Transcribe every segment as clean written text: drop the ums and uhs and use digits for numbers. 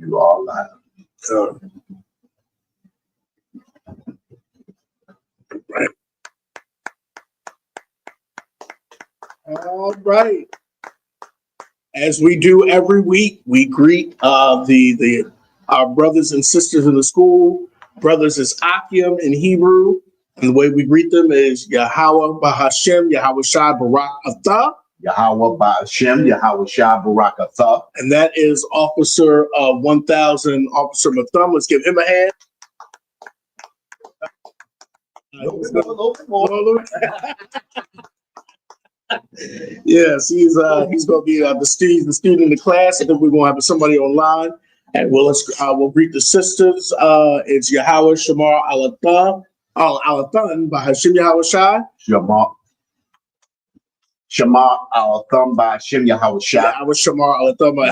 You are live. Right. All right. As we do every week, we greet our brothers and sisters in the school. Brothers is Akim in Hebrew, and the way we greet them is Yahweh Bahashem, Yahweh Shai Barak Atah. Yahweh Ba'ashem, Yahweh Shai Barak Atah. And that is Officer 1000, Officer Matham. Let's give him a hand. Yes, he's going to be the student in the class, and then we're going to have somebody online. And we'll greet the sisters. It's Yahweh Shamar Alathan by Hashem Yahweh Shai. Shema Al-Thum by Hashem Yahweh Shai. Yahweh Shamar Alathan by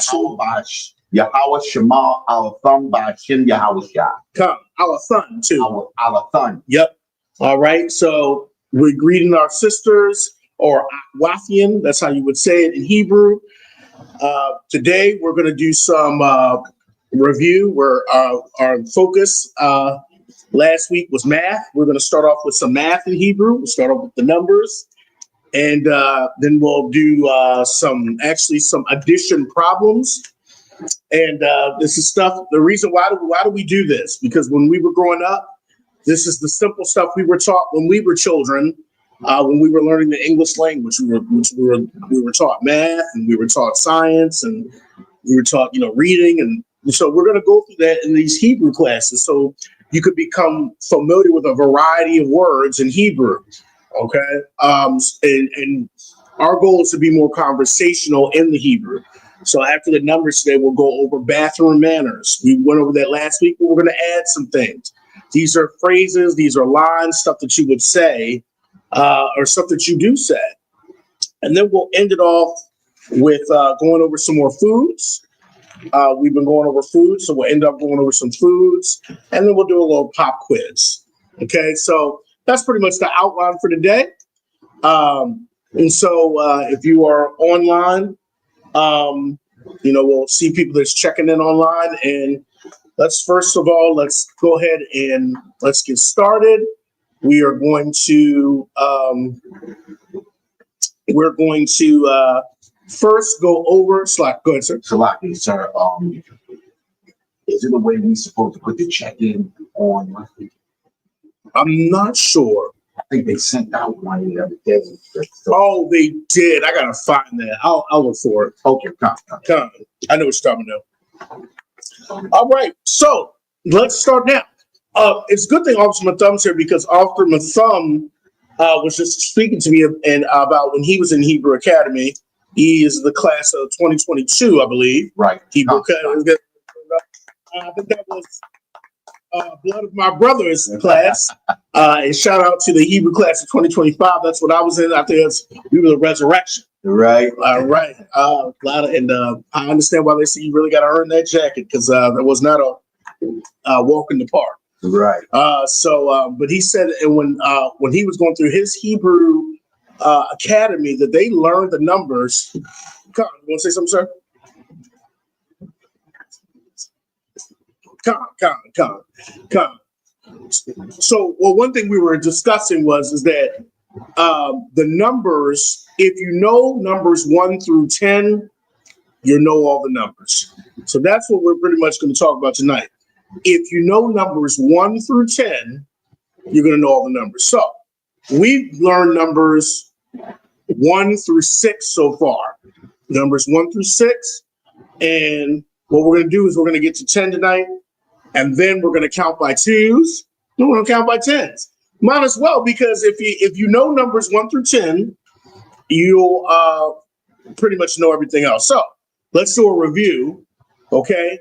Hashem. Yahweh Shema Al-Thum by Hashem Yahweh Shai. Come, Alathan too. Alathan. Yep. All right. So we're greeting our sisters, or Wathian. That's how you would say it in Hebrew. Today we're going to do some review. Where our focus last week was math. We're going to start off with some math in Hebrew. We'll start off with the numbers. And then we'll do some addition problems. And this is stuff. The reason why do we do this? Because when we were growing up, this is the simple stuff we were taught when we were children. When we were learning the English language, we were taught math, and we were taught science, and we were taught reading, and so we're going to go through that in these Hebrew classes, so you could become familiar with a variety of words in Hebrew. Okay, and our goal is to be more conversational in the Hebrew. So after the numbers today, we'll go over bathroom manners. We went over that last week, but we're going to add some things. These are phrases, these are lines, stuff that you would say, or stuff that you do say. And then we'll end it off with going over some more foods. We've been going over food, so we'll end up going over some foods, and then we'll do a little pop quiz. Okay, so that's pretty much the outline for today. And so if you are online, we'll see people that's checking in online. And let's go ahead and let's get started. We are going to first go over Slack. Go ahead, sir. Salaki, sir. Is it a way we supposed to put the check-in on? I'm not sure. I think they sent out one the other day. Oh, they did. I gotta find that. I'll look for it. Okay, come. I know what you're talking about. All right, so let's start now. It's a good thing Officer Mathum's here, because Officer Mathum was just speaking to me and about when he was in Hebrew Academy. He is the class of 2022, I believe. Right. Hebrew Academy. I think that was Blood of My Brothers class. And shout out to the Hebrew class of 2025. That's what I was in. I think we were the Resurrection. Right. Right. I understand why they say you really got to earn that jacket, because there was not a walk in the park. Right. But he said, and when he was going through his Hebrew academy, that they learned the numbers. Come on, you want to say something, sir? Come. So, one thing we were discussing is that the numbers, if you know numbers 1 through 10, you know all the numbers. So that's what we're pretty much going to talk about tonight. If you know numbers 1 through 10, you're going to know all the numbers. So we've learned numbers 1 through 6 so far. Numbers 1 through 6. And what we're going to do is we're going to get to 10 tonight. And then we're going to count by 2s. Then we're going to count by 10s. Might as well, because if you know numbers 1 through 10, you'll pretty much know everything else. So let's do a review. Okay.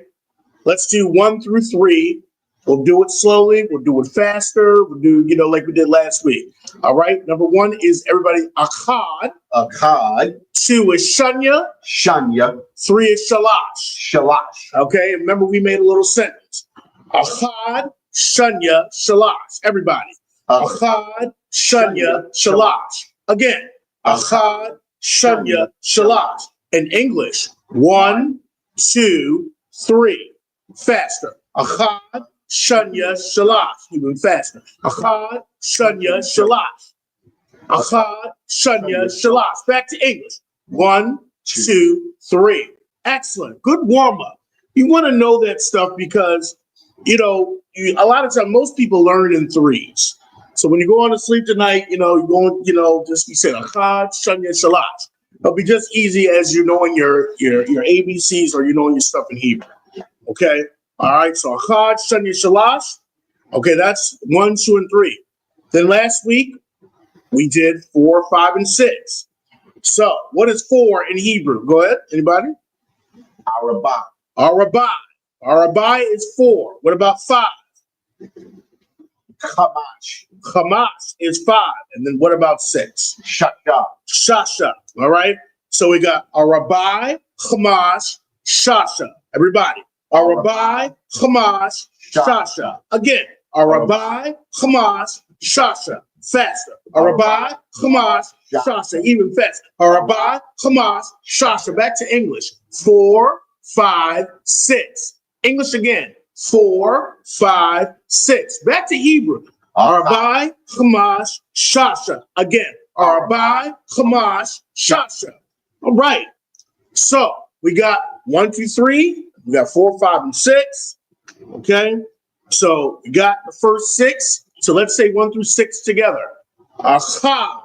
Let's do 1 through 3. We'll do it slowly. We'll do it faster. We'll do, like we did last week. All right. Number 1 is everybody Akkad. Akkad. 2 is Shanya. Shanya. 3 is Shalash. Shalash. Okay. And remember, we made a little sentence. Akkad, Shanya, Shalash. Everybody. Akkad, Shanya, Shalash. Again. Akkad, Shanya, Shalash. In English, 1, 2, 3. faster. Achad, Shanya, Shalash. Even faster. Achad, Shanya, Shalash. Achad, Shanya, Shalash. Back to English. 1, 2, 3. Excellent. Good warm up. You want to know that stuff because, a lot of times most people learn in threes. So when you go on to sleep tonight, you're going, just you said Achad, Shanya, Shalash. It'll be just easy as you knowing your ABCs or you knowing your stuff in Hebrew. Okay. All right. So Achad, Shanya, Shalash. Okay, that's 1, 2, and 3. Then last week we did 4, 5, and 6. So what is 4 in Hebrew? Go ahead. Anybody? Arabah. Arabai. Arabai is 4. What about 5? Chamash. Hamas is 5. And then what about 6? Shasha. Shasha. All right. So we got Arabai, Hamas, Shasha. Everybody. Arabai, Hamas, Shasha. Again. Arabai, Hamas, Shasha. Faster. Arabai, Hamas, Shasha. Even faster. Arabai, Hamas, Shasha. Back to English. 4, 5, 6. English again. 4, 5, 6. Back to Hebrew. Arabai, Hamas, Shasha. Again. Arabai, Hamas, Shasha. All right. So we got 1, 2, 3. We got 4, 5, and 6. Okay. So we got the first 6. So let's say 1 through 6 together. Achad,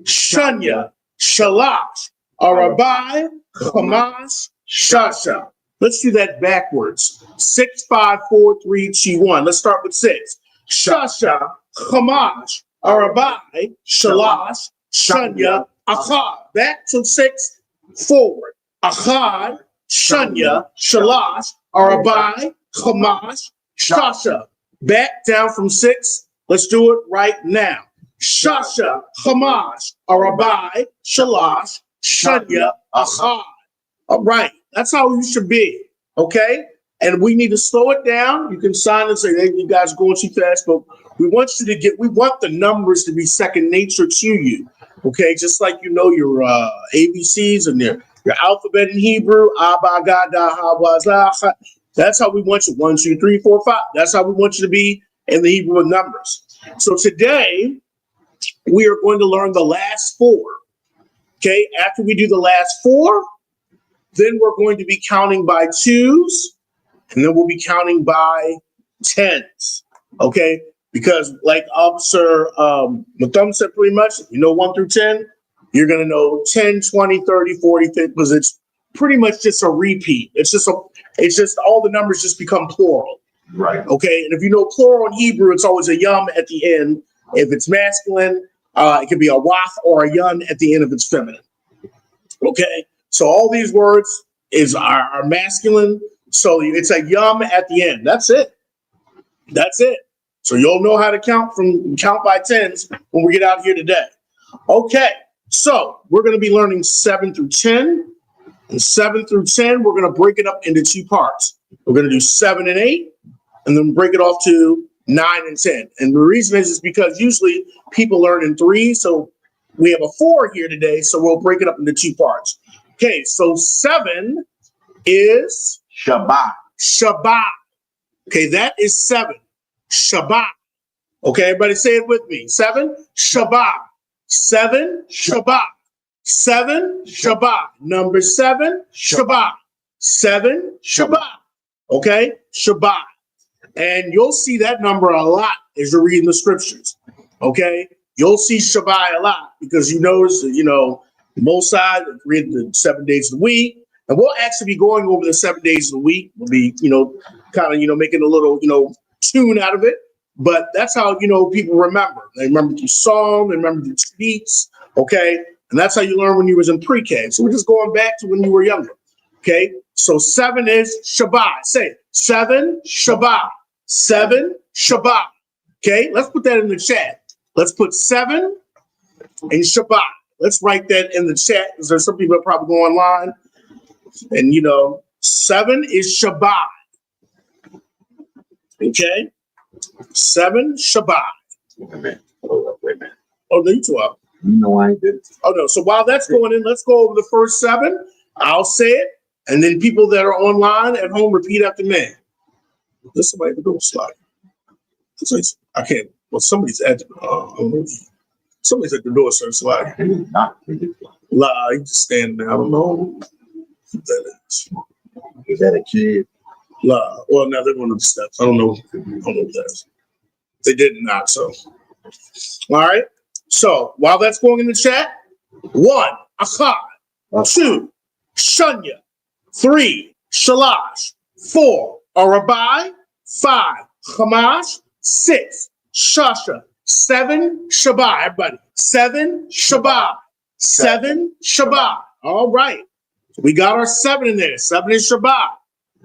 Shanya, Shalash, Arabai, Hamas, Shasha. Let's do that backwards. 6, 5, 4, 3, 2, 1. Let's start with 6. Shasha, Hamas, Arabai, Shalash, Shanya, Achad. Back to 6, forward. Achad, Shanya, Shalash, Arabai, Hamas, Shasha. Back down from 6. Let's do it right now. Shasha, Hamas, Arabai, Shalash, Shanya, Achad. All right. That's how you should be. Okay. And we need to slow it down. You can sign and say, hey, you guys are going too fast, but we want the numbers to be second nature to you. Okay. Just like your ABCs and your alphabet in Hebrew. That's how we want you. 1, 2, 3, 4, 5. That's how we want you to be in the Hebrew of numbers. So today we are going to learn the last 4. Okay. After we do the last 4, then we're going to be counting by 2s, and then we'll be counting by 10s. Okay. Because like Officer Mathum said, pretty much, 1 through 10, you're going to know 10, 20, 30, 40, 50, because it's pretty much just a repeat. It's just all the numbers just become plural. Right. Okay. And if you know plural in Hebrew, it's always a yum at the end. If it's masculine, it could be a waf or a yun at the end if it's feminine. Okay. So all these words are masculine. So it's a yum at the end. That's it. That's it. So you'll know how to count by 10s when we get out here today. Okay. So we're going to be learning 7 through 10. And 7 through 10, we're going to break it up into 2 parts. We're going to do 7 and 8, and then break it off to 9 and 10. And the reason is because usually people learn in 3. So we have a 4 here today. So we'll break it up into 2 parts. Okay. So 7 is Shabbat. Shabbat. Okay. That is 7. Shabbat. Okay. Everybody say it with me. 7, Shabbat. 7, Shabbat. 7, Shabbat. Number 7, Shabbat. 7, Shabbat. Okay? Shabbat. And you'll see that number a lot as you're reading the scriptures. Okay? You'll see Shabbat a lot because you notice that, Mosai read the 7 days of the week. And we'll actually be going over the 7 days of the week. We'll be, making a little, tune out of it. But that's how, people remember. They remember through song, they remember through speech. Okay? And that's how you learn when you was in pre-K. So we're just going back to when you were younger. Okay. So 7 is Shabbat. Say it. 7 Shabbat. 7 Shabbat. Okay. Let's put that in the chat. Let's put 7 in Shabbat. Let's write that in the chat because there's some people that probably go online. And 7 is Shabbat. Okay. 7 Shabbat. Wait a minute. Oh, wait a minute. Oh, no, you 12. I did. Oh, no. So while that's going in, let's go over the first 7. I'll say it. And then people that are online at home, repeat after me. There's somebody at the door slide. I can't. Well, somebody's at somebody's at the door, sir. Slide. Not. Lie, you just standing there. I don't know who that is. Is that a kid? Lie. Well, now they're going up the steps. I don't know what that is. They did not. So, all right. So while that's going in the chat, 1, Achad. 2, Shunya. 3, Shalash. 4, Arabai. 5, Hamash. 6, Shasha. 7, Shabbat. Everybody. 7, Shabbat. 7, Shabbat. All right. We got our 7 in there. 7 is Shabbat.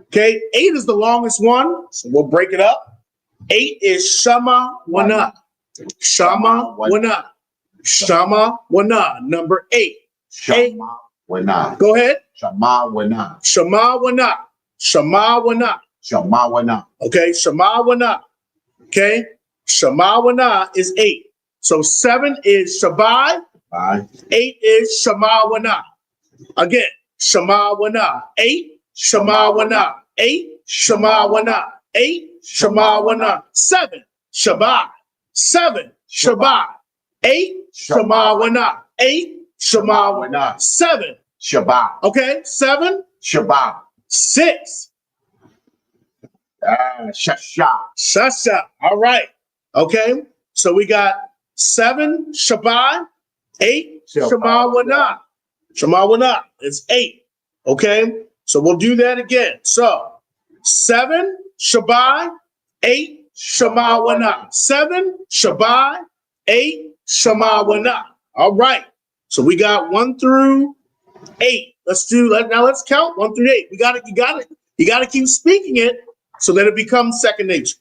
Okay. 8 is the longest one. So we'll break it up. 8 is Shama Wana. Shama Wana. Shama Wana. Number 8. Shama Wana. Go ahead. Shama Wana. Shama Wana. Shama Wana. Shama Wana. Okay. Shama Wana. Okay. Shama Wana is 8. So 7 is Shabbai. 8 is Shama Wana. Again, Shama Wana. 8, Shama Wana. 8, Shama Wana. 8, Shama Wana. 7, Shabbat. 7, Shabbat. 8, Shama Wana. 8, Shama Wana. 7. Shabbat. Okay, 7. Shabbat. 6. Shasha. Shasha. All right. Okay. So we got 7 Shabbat, 8 Shema Wana. Shema Wana is 8. Okay. So we'll do that again. So 7 Shabbat, 8 Shema Wana. 7 Shabbat, 8 Shema Wana. All right. So we got 1 through 8. Let's count 1 through 8. You got to keep speaking it so that it becomes second nature.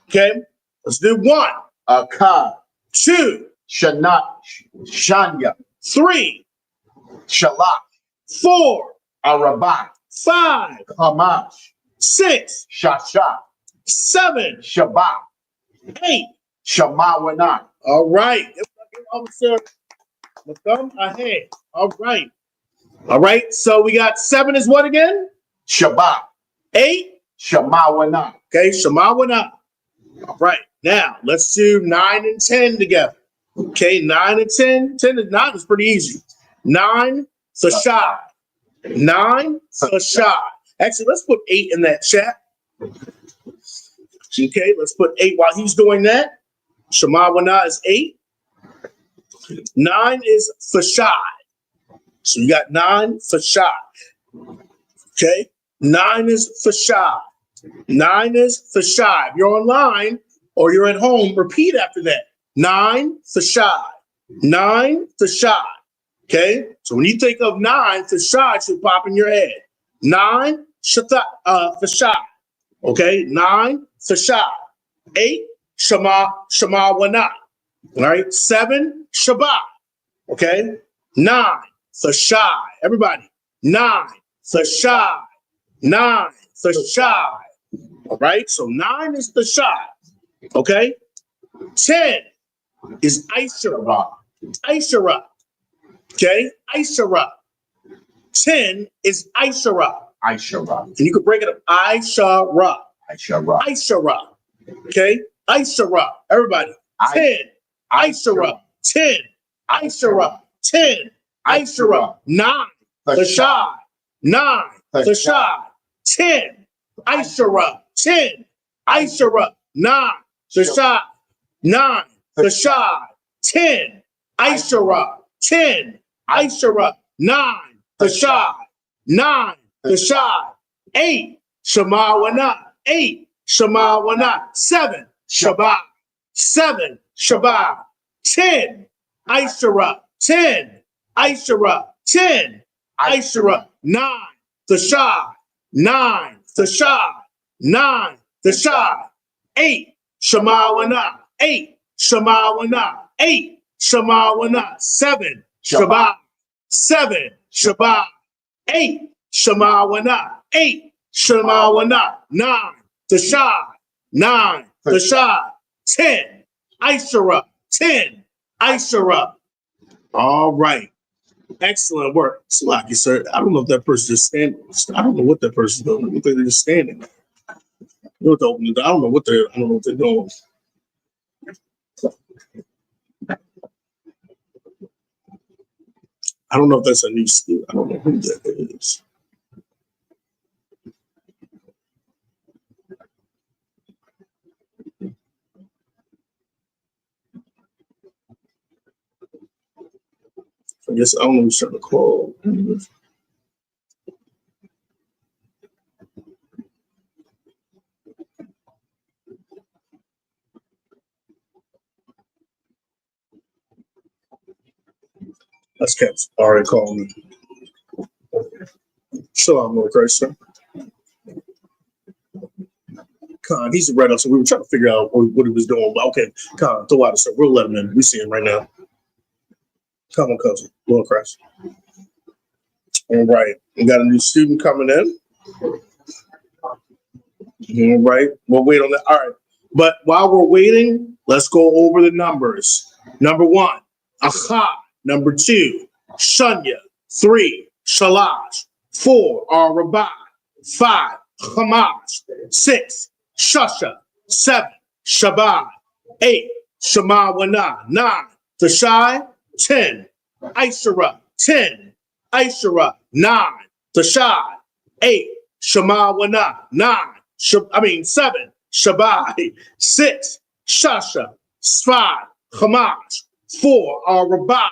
Okay. Let's do 1. Akad. 2. Shanat. Shanya. 3. Shalach. 4. Arabat. 5. Hamash. 6. Shasha. 7. Shabbat. 8. Shema Wana. All right. Officer Makam Ahe. All right. All right. So we got 7 is what again? Shabbat. 8. Shema Wana. Okay. Shema Wana. All right. Now let's do 9 and 10 together. Okay. 9 and 10. 10 and 9 is pretty easy. 9 Sashai. 9 Sashai. Actually, let's put 8 in that chat. Okay. Let's put 8 while he's doing that. Shema Wana is 8. 9 is Fashai. So you got 9 Fashai. Okay. 9 is Fashai. 9 is Fashai. If you're online or you're at home, repeat after that. 9 Fashai. 9 Fashai. Okay. So when you think of 9, Fashai should pop in your head. 9 Fashai. Okay. 9 Fashai. 8 Shema Wana. All right. 7 Shabbat. Okay. 9 Fashai. Everybody. 9 Fashai. 9 Fashai. All right. So 9 is Fashai. Okay. 10 is Aishara. Aishara. Okay. Aishara. 10 is Aishara. Aishara. And you can break it up. Aishara. Aishara. Aishara. Okay. Aishara. Everybody. 10. Aishara. 10. Aishara. 10. Aishara. 9. Fashai. 9. Fashai. 10. Aishara. 10. Aishara. 9. Fashai. 9. Fashai. 10. Aishara. 10. Aishara. 9. Fashai. 9. Fashai. 8. Shema Wana. 8. Shema Wana. 7. Shabbat. 7. Shabbat. 10. Aishara. 10. Aishara. 10. Aishara. 9. Fashai. 9. Fashai. 9. Fashai. 8. Shema Wana. 8. Shema Wana. 8. Shema Wana. 7. Shabbat. 7. Shabbat. 8. Shema Wana. 8. Shema Wana. 9. Fashai. 9. Fashai. 10. Aishara. 10. Aishara. All right. Excellent work. Slaki, sir. I don't know if that person is standing. I don't know what that person's doing. I think they're just standing. You know what the opening? I don't know what they're doing. I don't know if that's a new student. I don't know who that is. I guess I don't know who's trying to call. That's Kev's already calling me. Shalom, Lord Christ, sir. Con, he's a red up, so we were trying to figure out what he was doing. But okay, Con, throw out, so we'll let him in. We see him right now. Come on, cousin, Lord Christ. All right, we got a new student coming in. All right, we'll wait on that. All right, but while we're waiting, let's go over the numbers. Number 1, Achad. Number 2, Shunya. 3, Shalash. 4, Rabai. 5, Hamash. 6, Shusha. 7, Shabbat. 8, Shema Wana. 9, Tashai. 10, Aishara. 10, Aishara. 9, Tashai. 8, Shema Wana. 7, Shabbai. 6, Shasha. 5, Hamash. 4, Rabai.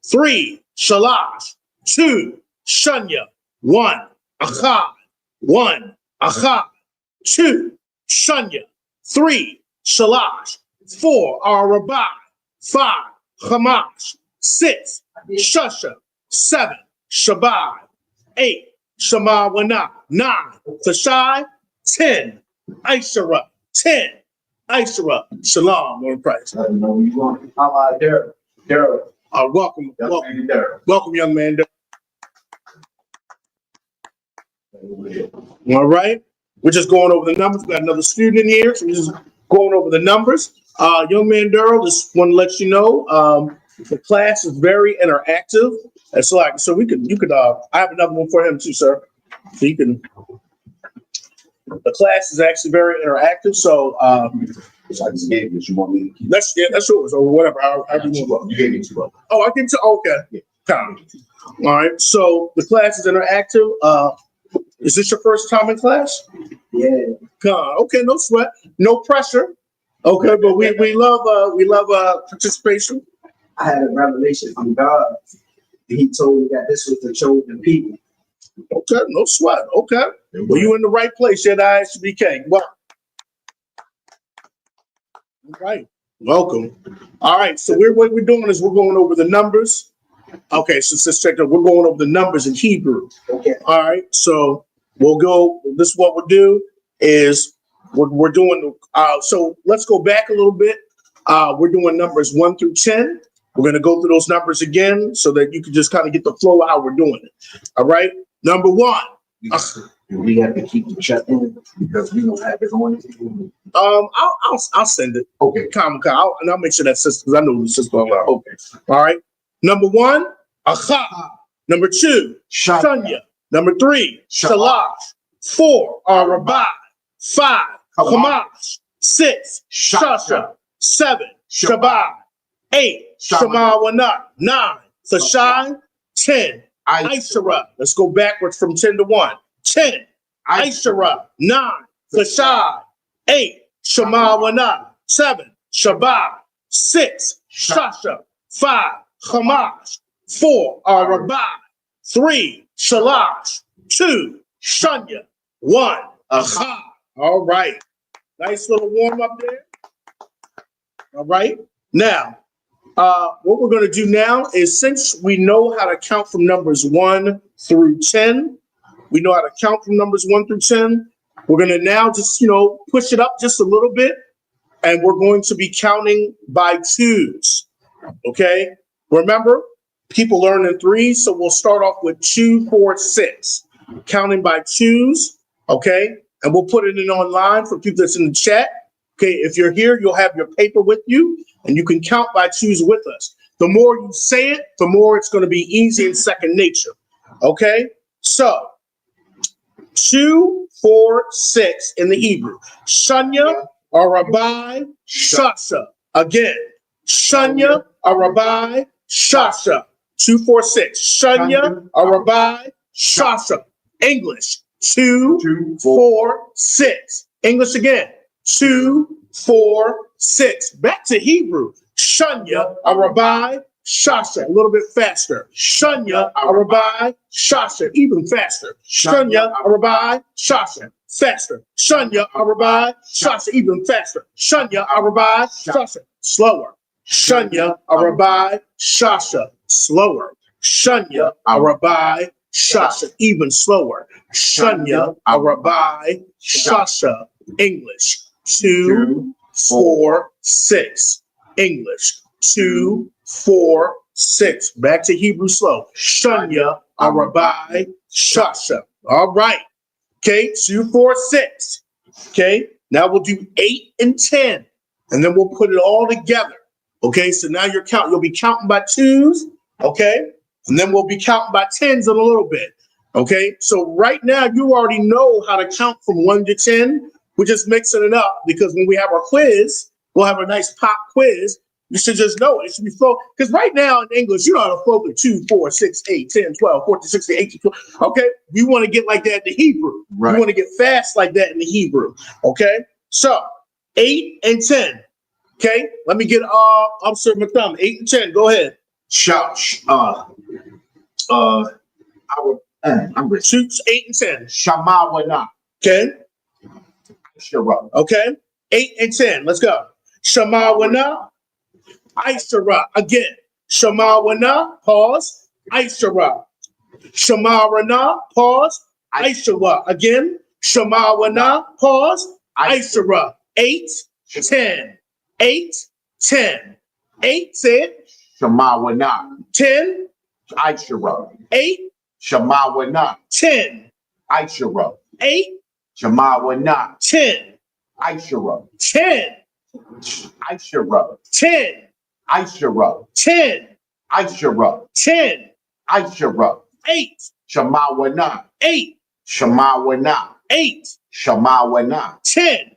3, Shalash. 2, Shunya. 1, Achad. 1, Achad. 2, Shunya. 3, Shalash. 4, Rabai. 5, Hamash. 6, Shusha. 7, Shabbai. 8, Shema Wana. 9, Tashai. 10, Aishara. 10, Aishara. Shalom, Lord Christ. I don't know where you going. How about Daryl? Daryl. Welcome, Daryl. welcome, young man. All right, we're just going over the numbers. We got another student in here, so we're just going over the numbers. Young man Daryl, just want to let you know, the class is very interactive. It's like, so you could. I have another one for him too, sir. So you can. The class is actually very interactive, so. So I just gave you. You want me to keep? That's yours or whatever. You gave me 2 of them. Oh, I can. Okay. Yeah. All right. So the class is interactive. Is this your first time in class? Yeah. Okay. No sweat. No pressure. Okay, but we love participation. I had a revelation from God. He told me that this was the chosen people. Okay. No sweat. Okay. Well, you in the right place at ISBK. Well. All right. Welcome. All right. So what we're doing is we're going over the numbers. Okay. So let's check that. We're going over the numbers in Hebrew. Okay. All right. So we'll go. This is what we'll do is we're doing. So let's go back a little bit. We're doing numbers 1 through 10. We're going to go through those numbers again so that you can just kind of get the flow of how we're doing it. All right. Number 1. We have to keep the chat in because we don't have it on. I'll send it. Okay. And I'll make sure that system, because I know the system. Okay. All right. Number 1, Achad. Number 2, Shunya. Number 3, Shalash. 4, Rabai. 5, Hamash. 6, Shasha. 7, Shabbat. 8, Shema Wana. 9, Tashai. 10, Aishara. Let's go backwards from 10 to 1. 10, Aishara. 9, Tashai. 8, Shema Wana. 7, Shabbat. 6, Shasha. 5, Hamash. 4, Rabai. 3, Shalash. 2, Shunya. 1, Achad. All right. Nice little warm up there. All right. Now, what we're going to do now is, since we know how to count from numbers 1 through 10, we know how to count from numbers 1 through 10. We're going to now just, push it up just a little bit, and we're going to be counting by 2s. Okay. Remember, people learn in 3s, so we'll start off with 2, 4, 6, counting by 2s. Okay. And we'll put it in online for people that's in the chat. Okay. If you're here, you'll have your paper with you, and you can count by 2s with us. The more you say it, the more it's going to be easy and second nature. Okay. So 2, 4, 6 in the Hebrew. Shanya, Arabai, Shasha. Again, Shanya, Arabai, Shasha. 2, 4, 6. Shanya, Arabai, Shasha. English. 2, 4, 6. English again. 2, 4, 6. Back to Hebrew. Shanya, Arabai, Shasha. A little bit faster. Shanya, Arabai, Shasha. Even faster. Shanya, Arabai, Shasha. Faster. Shanya, Arabai, Shasha. Even faster. Shanya, Arabai, Shasha. Slower. Shanya, Arabai, Shasha. Slower. Shanya, Arabai, Shasha. Even slower. Shanya, Arabai, Shasha. English. 2, 4, 6. English. 2, 4, 6. Back to Hebrew slow. Shanya, Arabai, Shasha. All right. Okay, 2, 4, 6. Okay, now we'll do 8 and 10, and then we'll put it all together. Okay, so now you'll be counting by 2s, okay, and then we'll be counting by 10s in a little bit. Okay, so right now you already know how to count from 1 to 10. We're just mixing it up because when we have our quiz, we'll have a nice pop quiz. You should just know it. It should be flow. Because right now in English, you know how to flow with 2, 4, 6, 8, 10, 12, 14, 16, 18, 20. Okay. We want to get like that in the Hebrew. Right. We want to get fast like that in the Hebrew. Okay. So 8 and 10. Okay. Let me get Officer McThumb. 8 and 10. Go ahead. I'm rich. Shoots 8 and 10. Shamawana. Okay. Shara. Okay. 8 and 10. Let's go. Shamawana. Aishara. Again. Shamawana. Pause. Aishara. Shamarana. Pause. Aishara. Again. Shamawana. Pause. Aishara. 8, 10. 8, 10. 8 said. Shamawana. 10. Aishara. 8. Shamawana. 10. Aishara. 8. Shamawana. 10. Aishara. 10. Aishara. 10. Aishara. 10. Aishara. 10. Aishara. 8. Shamawana. 8. Shamawana. 8. Shamawana. 10.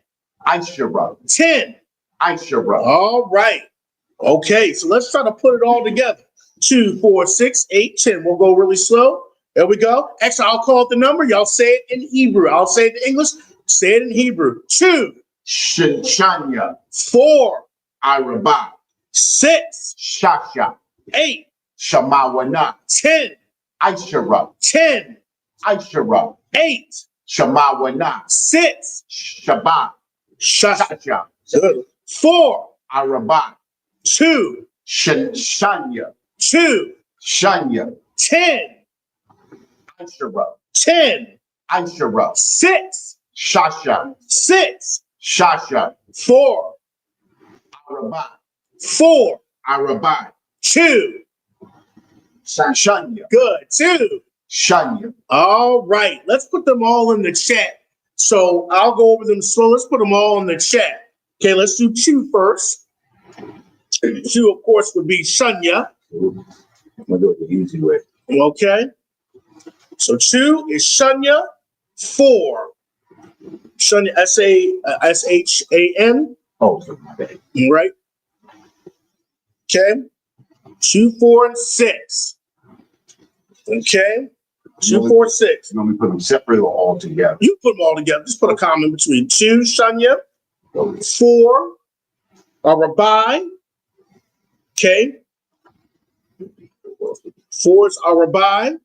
Aishara. 10. Aishara. All right. Okay, so let's try to put it all together. 2, 4, 6, 8, 10. We'll go really slow. There we go. Actually, I'll call it the number. Y'all say it in Hebrew. I'll say it in English. Say it in Hebrew. 2. Shanya. 4. Araba. 6. Shasha. 8. Shamawana. 10. Aishara. 10. Aishara. 8. Shamawana. 6. Shabbat. Shasha. Shasha. 4. Araba. 2. Shanya. 2. Shanya. 10. Aishara. 10. Aishara. 6. Shasha. 6. Shasha. 4. Araba. 4. Araba. 2. Shanya. Good. 2. Shanya. All right. Let's put them all in the chat. So I'll go over them slow. Let's put them all in the chat. Okay, let's do 2 first. 2, of course, would be Shanya. I'm gonna do it the easy way. Okay. So 2 is Shanya. 4. Shanya, Shan. Oh, my bad. Right. Okay. 2, 4, and 6. Okay. 2, 4, 6. You want me to put them separate or all together? You put them all together. Just put a comma in between. 2, Shanya. Okay. 4, Arabai. Okay. 4 is Arabai.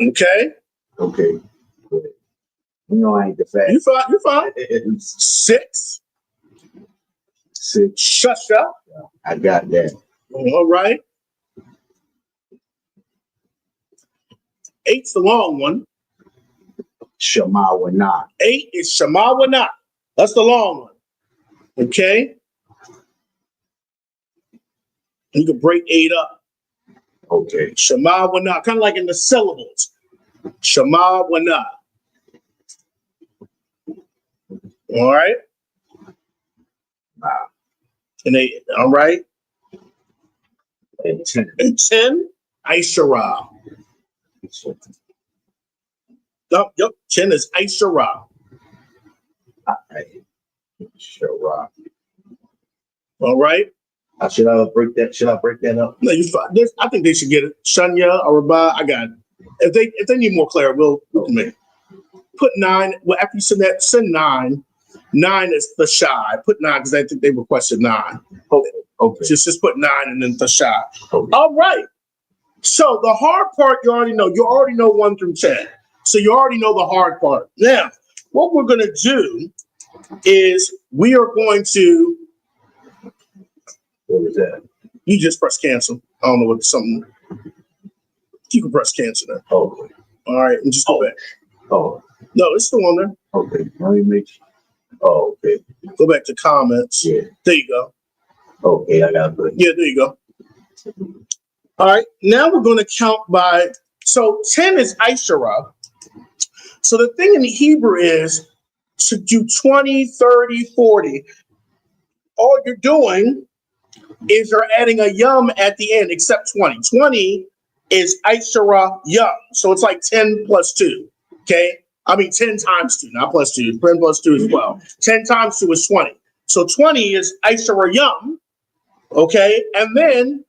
Okay. Okay. You know I ain't the fast. You fine. You're fine. 6. 6. Shasha. I got that. All right. 8's the long one. Shamawana. 8 is Shamawana. That's the long one. Okay. You can break 8 up. Okay. Shamawana. Kind of like in the syllables. Shamawana. All right. And 8. All right. And 10. And 10, Aishara. Yep. 10 is Aishara. Sure. All right. Should I break that up? No, you fine. I think they should get it. Shanya or Rabah, I got it. If they need more clarity, we can make it. Put 9. Well, after you send 9. 9 is the shy. Put 9 because I think they requested 9. Okay. Just put 9 and then the shy. Okay. All right. So the hard part you already know. You already know 1 through 10. So you already know the hard part. Now, what we're gonna do is we are going to. What was that? You just press cancel. I don't know what something. You can press cancel there. Okay. All right, and just go back. Oh. No, it's still on there. Okay. Let me make sure. Oh, okay. Go back to comments. Yeah. There you go. Okay, I got it. Yeah, there you go. All right, now we're going to count by. So 10 is Aishara. So the thing in Hebrew is to do 20, 30, 40. All you're doing is you're adding a yum at the end, except 20. 20 is Aishara yum. So it's like 10 plus 2. Okay? I mean 10 times 2, not plus 2. 10 plus 2 is 12. 10 times 2 is 20. So 20 is Aishara yum. Okay? And then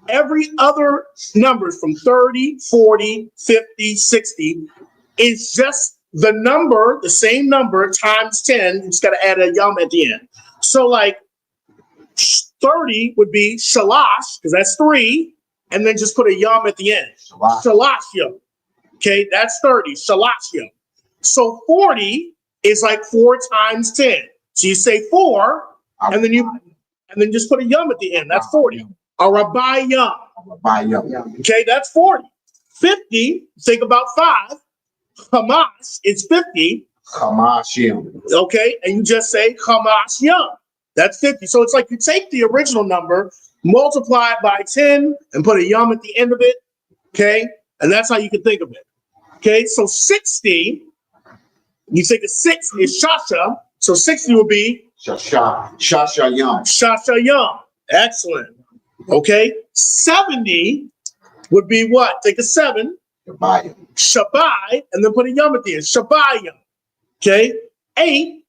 every other number from 30, 40, 50, 60 is just the number, the same number times 10. You just got to add a yum at the end. So like 30 would be shalash, because that's 3, and then just put a yum at the end. Shalash yum. Okay, that's 30. Shalash yum. So 40 is like 4 times 10. So you say 4, and then just put a yum at the end. That's 40. A rabbi yum. Okay, that's 40. 50, think about 5. Hamas is 50. Hamas yum. Okay, and you just say Hamas yum. That's 50. So it's like you take the original number, multiply it by 10, and put a yum at the end of it. Okay, and that's how you can think of it. Okay, so 60, you think a 6 is Shasha, so 60 would be Shasha yum. Shasha yum. Excellent. Okay, 70 would be what? Take a 7. Shabai, and then put a yum at the end. Shabai yum. Okay, 8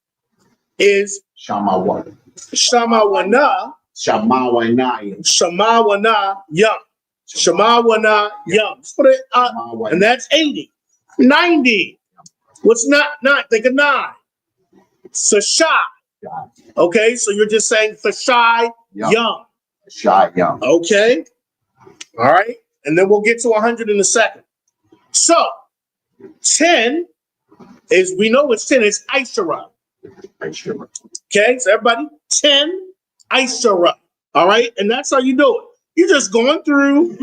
is Shamawana. Shamawana. Shamawana yum. Shamawana yum. Just put it up, and that's 80. 90. What's not? Think of 9. Sashai. Okay, so you're just saying Sashai yum. Shy yum. Okay. All right. And then we'll get to 100 in a second. So 10 is, we know it's 10 is Aishara. Okay, so everybody, 10 Aishara. All right, and that's how you do it. You're just going through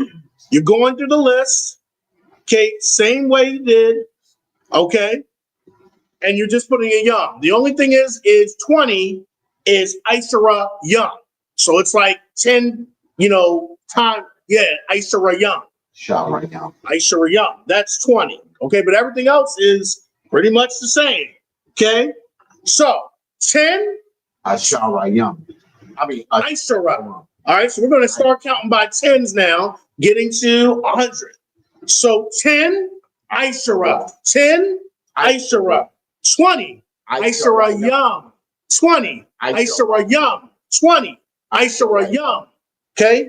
the list. Okay, same way you did. Okay, and you're just putting a yum. The only thing is 20 is Aishara yum. So it's like 10, time. Yeah, Aishara yum. Aishara yum. That's 20. Okay, but everything else is pretty much the same. Okay, so 10 Aishara yum. Aishara. All right, so we're going to start counting by 10s now, getting to 100. So 10 Aishara. 10 Aishara. 20 Aishara yum. 20 Aishara yum. 20 Aishara yum. Okay,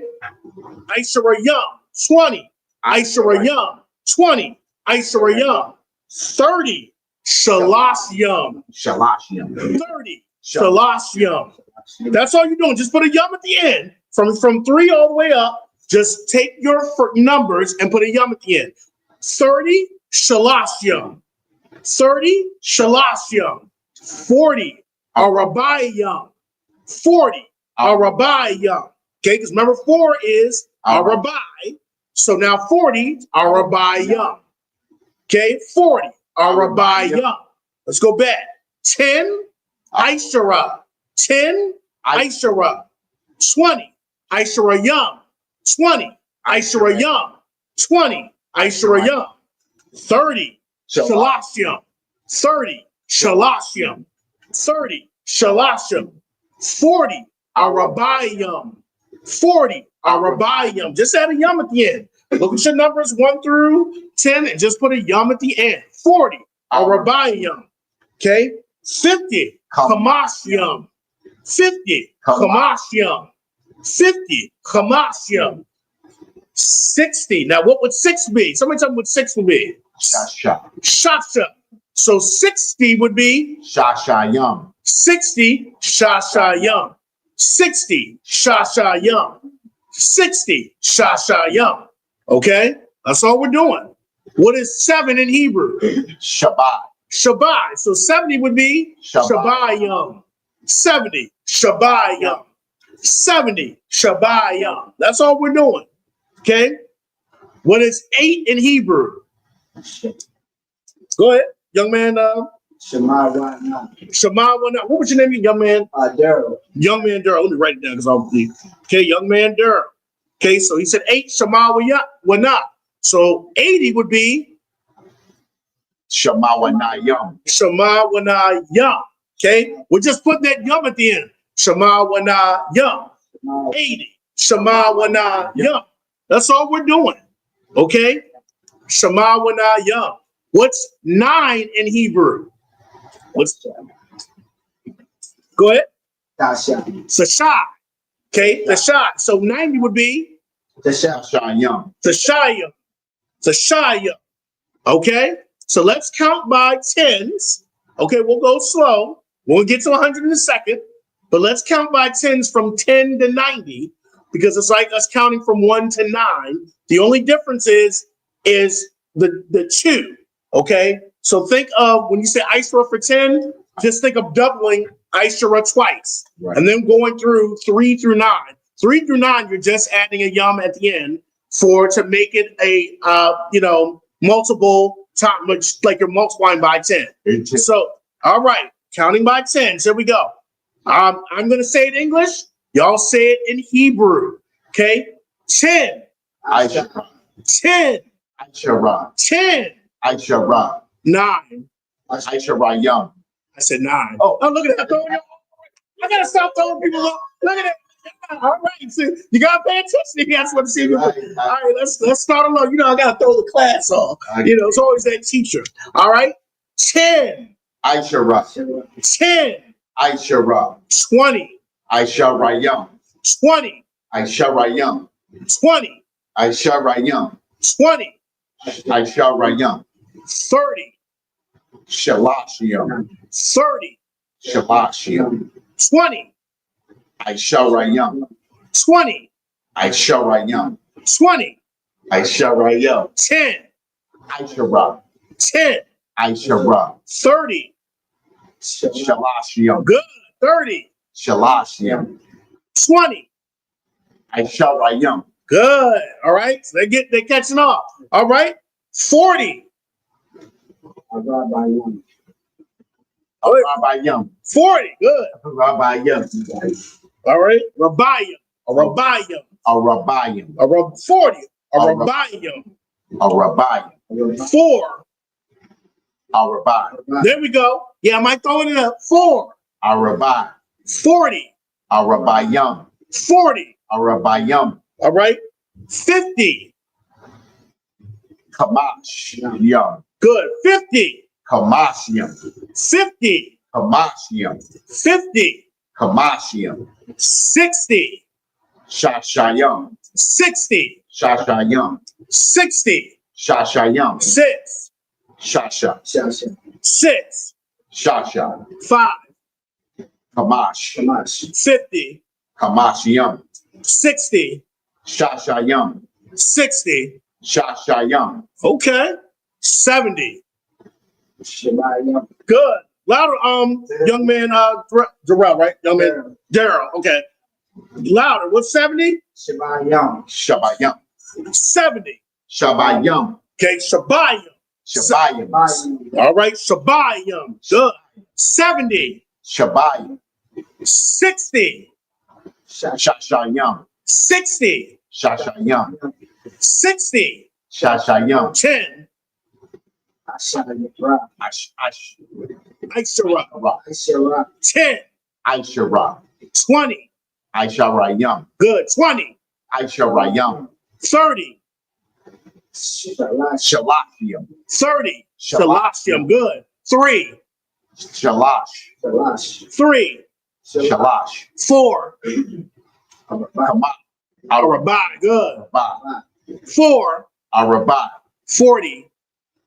Aishara yum. 20 Aishara yum. 20 Aishara yum. 30 Shalash yum. 30 Shalash yum. That's all you're doing. Just put a yum at the end. From 3 all the way up, just take your numbers and put a yum at the end. 30 Shalash yum. 30 Shalash yum. 40 Arabai yum. 40 Arabai yum. Okay, because remember 4 is Arabai. So now 40 Arabai yum. Okay, 40 Arabai yum. Let's go back. 10 Aishara. 10 Aishara. 20 Aishara yum. 20 Aishara yum. 20 Aishara yum. 30 Shalash yum. 30 Shalash yum. 30 Shalash yum. 40 Arabai yum. 40 Arabai yum. Just add a yum at the end. Look at your numbers 1 through 10 and just put a yum at the end. 40, Arabai yum. Okay? 50, Kamash yum. 50, Kamash yum. 50, Kamash yum. 60. Now, what would 6 be? Somebody tell me what 6 would be. Shasha. Shasha. So 60 would be Shasha yum. 60, Shasha yum. 60, Shasha yum. 60, Shasha yum. Okay? That's all we're doing. What is 7 in Hebrew? Shabbat. Shabbat. So 70 would be Shabbat yum. 70, Shabbat yum. 70, Shabbat yum. That's all we're doing. Okay? What is 8 in Hebrew? Go ahead, young man. Shema Wana. Shema Wana. What was your name, young man? Daryl. Young man Daryl. Let me write it down because I'll be. Okay, young man Daryl. Okay, so he said 8 Shema Wana. So 80 would be Shema wana yum. Shema Wana Yum. Okay, we're just putting that yum at the end. Shema Wana Yum. 80 Shema Wana Yum. That's all we're doing. Okay, Shema Wana Yum. What's 9 in Hebrew? What's go ahead? Tasha. Sashai. Okay, Sashai. So 90 would be Shasha yum. Sashaya. Sashaya. Okay, so let's count by tens. Okay, we'll go slow. We'll get to 100 in a second, but let's count by tens from 10 to 90 because it's like us counting from 1 to 9. The only difference is the 2. Okay, so think of when you say Aishra for 10, just think of doubling Aishra twice, Right. and then going through 3 through 9. 3 through 9, you're just adding a yum at the end to make it a multiple time, like you're multiplying by 10. So, all right, counting by 10. Here we go. I'm gonna say it in English. Y'all say it in Hebrew. Okay, 10, Aishara. 10, Aishara. 10, Aishara. 9. Aishara yum. I said 9. Oh. Look at that. I gotta stop throwing people off. Look at that. All right, so you gotta pay attention. You guys want to see me. All right, let's start along. I gotta throw the class off. It's always that teacher. All right, 10, Aishara. 10, Aishara. 20, Aishara yum. 20, Aishara yum. 20, Aishara yum. 20, Aishara yum. 30, Shalash yum. 30, Shalash yum. 20, Aishara yum. 20, Aishara yum. 20, Aishara yum. 10, Aishara. 10, Aishara. 30. Shalash yum. Good. 30, Shalash yum. 20. Aishara yum. Good. All right. So they're catching up. All right. 40. Rabbi yum. 40. Good. Rabbi yum. All right. Rabayim. A rabayim. A rabbayim. 40. A A rabayim. A rabbayim. 4. A rabbi. There we go. Yeah, am I throwing it up? 4. A rabbi. 40. A rabbayim. 40. A rabbayim. All right. 50. Kamash yum. Good. 50. Kamash yum. 50. Kamash yum. 50. Kamash yum. 60. Shashayum. 60. Shashayum. 60. Shashayum. 6. Shasha. 6. Shasha. 5. Kamash. 50. Kamash yum. 60. Shashayum. 60. Shashayum. Okay. 70. Good. Louder, young man, Darrell, right? Young man, Daryl. Okay. Louder. What's 70? Shabayum. 70. Shabayum. Okay. Shabayim. Shabayum. All right. Shabayim. Good. 70. Shabayum. 60. Shashayum. 60. Shashayum. 60. Shashayum. 10. Aishara. 10. Aishara. 20. Aisharayum. Good. 20. Aisharayum. 30. Shalashim. 30. Shalashim. Good. 3. Shalash. 3. Shalash. 4. Kama. Arabai. Good. Araba. 4. Araba. 40.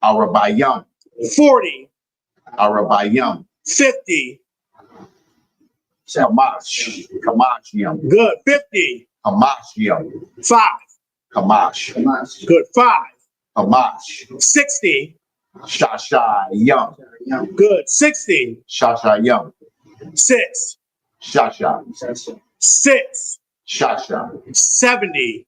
Arabayam. 40. Arabayam. 50. Kamash. Kamashim. Good. 50. Kamashim. 5. Kamash. Good. 5. Kamash. 60. Shashayam. Good. 60. Shashayam. 6. Shasha. 6. Shasha. 70.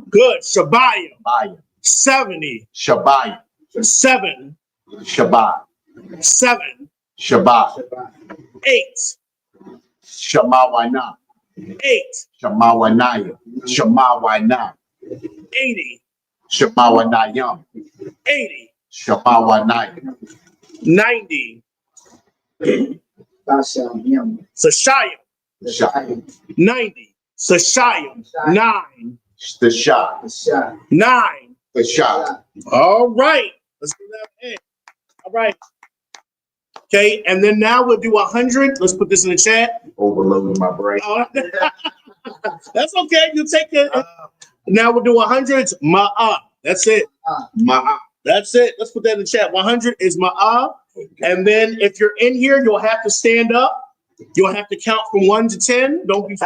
Good. Shabayim. Bayam. 70. Shabayam. 7. Shabbat. 7. Shabbat. 8. Shamawana. 8. Shamawanaya. Shamawana. 80. Shamawanayam. 80. Shamawanaya. 90. Sashayim. Shah. 90. Sashayim. 9. The Shah. 9. The Shah. All right. Let's do that again. All right. Okay, and then now we'll do 100. Let's put this in the chat. Overloading my brain. That's okay. You take it. Now we'll do 100. It's ma'ah. That's it. Ma'a. That's it. Let's put that in the chat. 100 is ma'ah. And then if you're in here, you'll have to stand up. You'll have to count from 1 to 10. Don't be.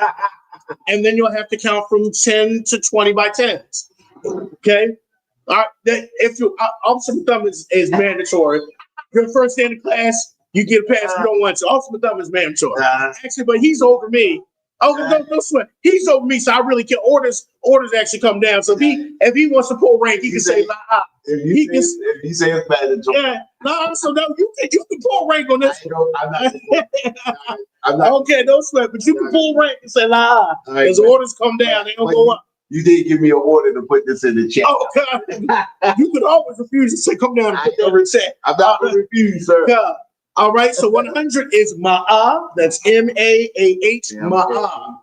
And then you'll have to count from 10 to 20 by 10s. Okay. All right. If you ultimate thumb is mandatory. You're the first day in the class, you get a pass. You don't want to. Ultimate thumb is mandatory. Actually, but he's over me. Oh, don't sweat. He's over me, so I really can orders actually come down. So if he wants to pull rank, he can say la. If you say it's mandatory. Yeah. No, so no, you can pull rank on this. I'm not. Okay, don't sweat, but you can pull rank and say la. Because orders come down, they don't go up. You did give me an order to put this in the chat. Oh God. You could always refuse to say come down and put that in the chat. I'm not going to refuse, sir. God. All right, so 100 is ma'ah. That's M-A-A-H, ma'ah.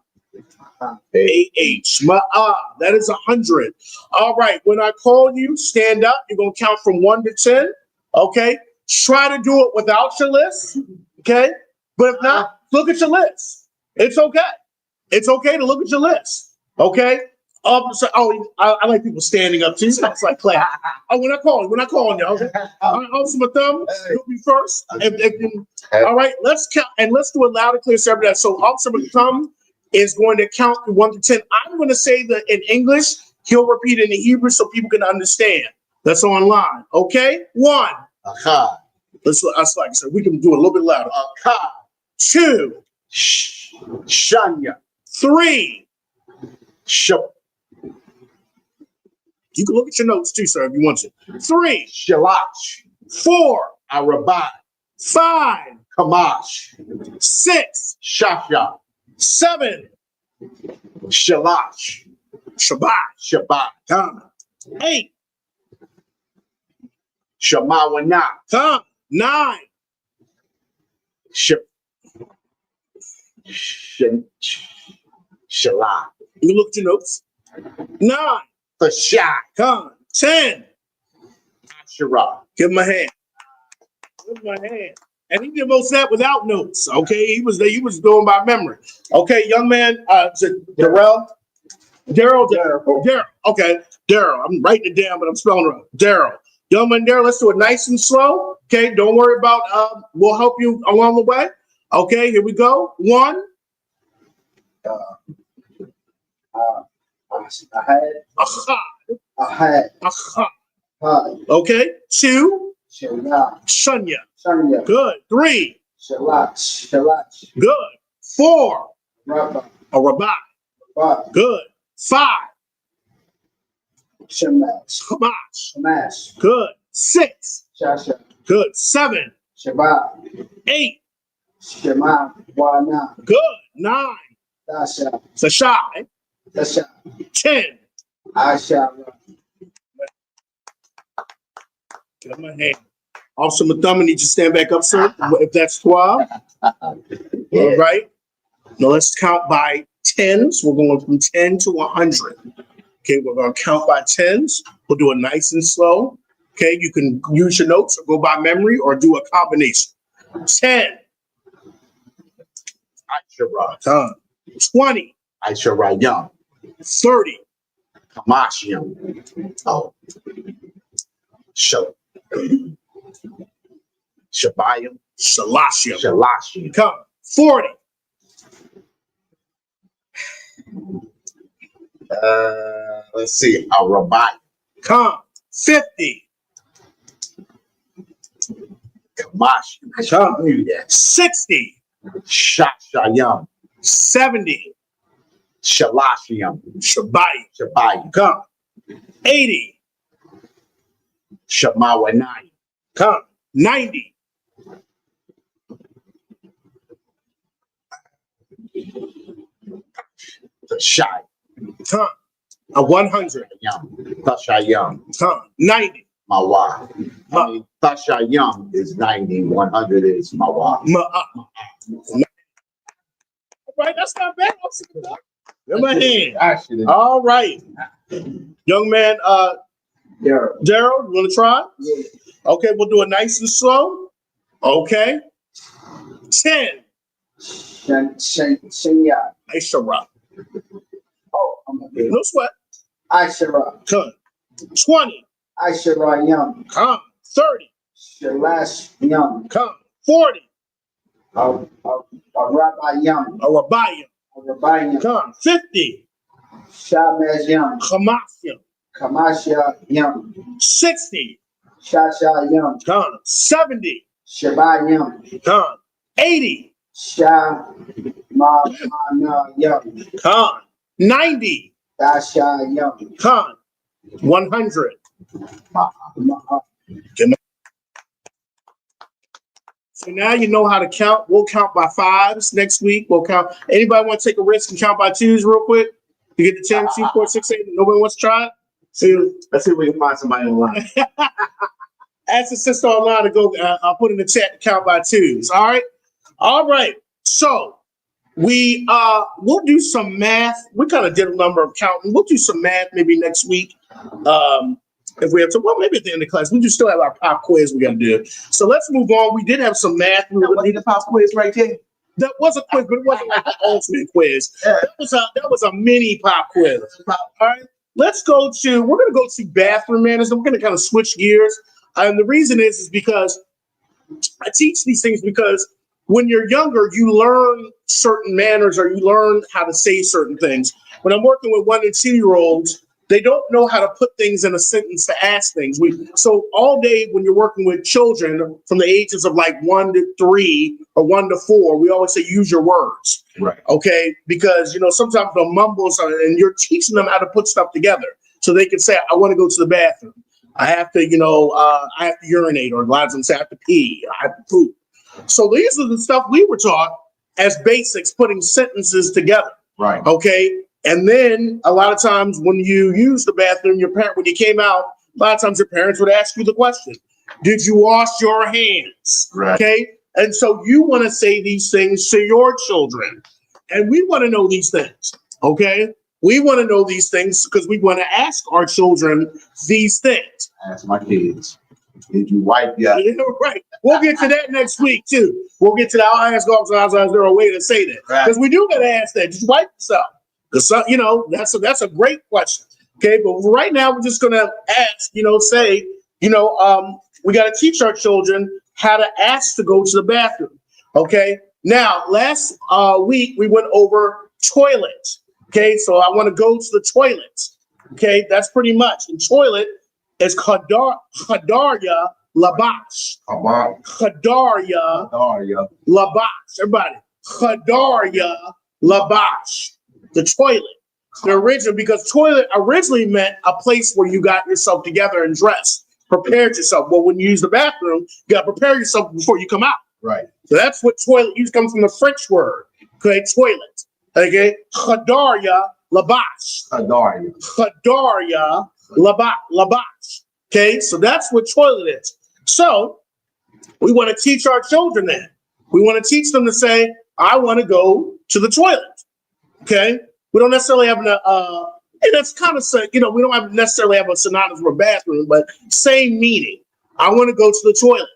A-H, ma'ah. That is 100. All right, when I call you, stand up. You're going to count from 1 to 10. Okay? Try to do it without your list. Okay? But if not, look at your list. It's okay. It's okay to look at your list. Okay? I like people standing up too. It's like clap. When I call you, ultimate thumb, you'll be first. All right, let's count and let's do it loud and clear so everybody. So ultimate thumb is going to count from 1 to 10. I'm going to say that in English. He'll repeat it in Hebrew so people can understand. That's online. Okay, 1. That's like I said. We can do it a little bit louder. 2. Shanya. 3. Shop. You can look at your notes too, sir, if you want to. 3. Shalash. 4. Arabai. 5. Kamash. 6. Shasha. 7. Shalash. Shabbat. Shabbat. 8. Shamawana. 9. Shalah. You look at your notes. 9. Fashak. 10. Asherah. Give him a hand. Give him a hand. And he did most of that without notes. Okay, he was going by memory. Okay, young man, Daryl. Okay, Daryl. I'm writing it down, but I'm spelling it wrong. Daryl. Young man, Daryl. Let's do it nice and slow. Okay, don't worry about. We'll help you along the way. Okay, here we go. 1. Okay. 2. Shunya. Good. 3. Good. 4. Rabai. Good. 5. Shamash. Good. 6. Good. 7. 8. Good. 9. Sashai. 10. Give him a hand. Officer Mathama needs to stand back up, sir, if that's 12. All right. Now let's count by 10s. We're going from 10 to 100. Okay, we're gonna count by tens. We'll do it nice and slow. Okay, you can use your notes or go by memory or do a combination. 10. Aishara. 20. Aishara Young. 30. Kamashiyam. Oh. Shabayam. Shalashim. Shalashiyam. Come. 40. Let's see. Arabai. Come. 50. Kamashiyam. Come. Knew that. 60. Shashayam. 70. Shalashiyam. Shabai. Shabayam. Come. 80. Shamawanai. Come. 90. Shai. Come. 100. Yum. Tashayam. Come. 90. Mawa. I mean, Tashayam is 90. 100 is Mawa. All right, that's not bad. In my hand. All right. Young man, Daryl. Daryl, you want to try? Yeah. Okay, we'll do it nice and slow. Okay. 10. Shanya. Aishara. Oh, I'm okay. No sweat. Aishara. Come. 20. Aishara Young. Come. 30. Shalash Young. Come. 40. Rabbi Young. Arabayim. Rabbi Young. Come. 50. Shamaz Young. Kamasyam. Kamasha Young. 60. Shasha Young. Come. 70. Shabbat Young. Come. 80. Sha Mana Young. Come. 90. Dasha Young. Come. 100. So now you know how to count. We'll count by fives next week. We'll count. Anybody want to take a risk and count by twos real quick? You get the 10, 2, 4, 6, 8. Nobody wants to try it? Let's see if we can find somebody online. Ask the sister online to go. I'll put in the chat to count by twos. All right. All right. So we'll do some math. We kind of did a number of counting. We'll do some math maybe next week. If we have to, well, maybe at the end of class, we do still have our pop quiz we got to do. So let's move on. We did have some math. We That wasn't the pop quiz right there. That was a quiz, but it wasn't like the ultimate quiz. That was a mini pop quiz. All right. We're going to go to bathroom manners, and we're going to kind of switch gears. And the reason is because I teach these things because when you're younger, you learn certain manners or you learn how to say certain things. When I'm working with 1 and 2-year-olds, they don't know how to put things in a sentence to ask things. So all day when you're working with children from the ages of like 1 to 3 or 1 to 4, we always say use your words. Right. Okay. Because, sometimes they'll mumble and you're teaching them how to put stuff together. So they can say, I want to go to the bathroom. I have to, I have to urinate, or a lot of them say I have to pee, I have to poop. So these are the stuff we were taught as basics, putting sentences together. Right. Okay. And then a lot of times when you use the bathroom, when you came out, a lot of times your parents would ask you the question, did you wash your hands? Right. Okay. And so you want to say these things to your children. And we want to know these things. Okay. We want to know these things because we want to ask our children these things. Ask my kids, did you wipe your... Right. We'll get to that next week too. We'll get to that. I'll ask officers, is there a way to say that? Because we do got to ask that. Just wipe yourself. Because, that's a great question. Okay. But right now we're just going to ask, we got to teach our children how to ask to go to the bathroom. Okay. Now, last week we went over toilets. Okay. So I want to go to the toilets. Okay. That's pretty much. And toilet is Hadarya Labash. Hadarya Labash. Everybody. Hadarya Labash. The toilet. The original, because toilet originally meant a place where you got yourself together and dressed, prepared yourself. Well, when you use the bathroom, you got to prepare yourself before you come out. Right. So that's what toilet used comes from the French word. Okay, toilet. Okay, Hadarya Labash. Hadarya Labash. Okay, so that's what toilet is. So we want to teach our children that. We want to teach them to say, I want to go to the toilet. Okay, we don't necessarily have And that's kind of, we don't have necessarily have a synonymous for bathroom, but same meaning. I want to go to the toilet.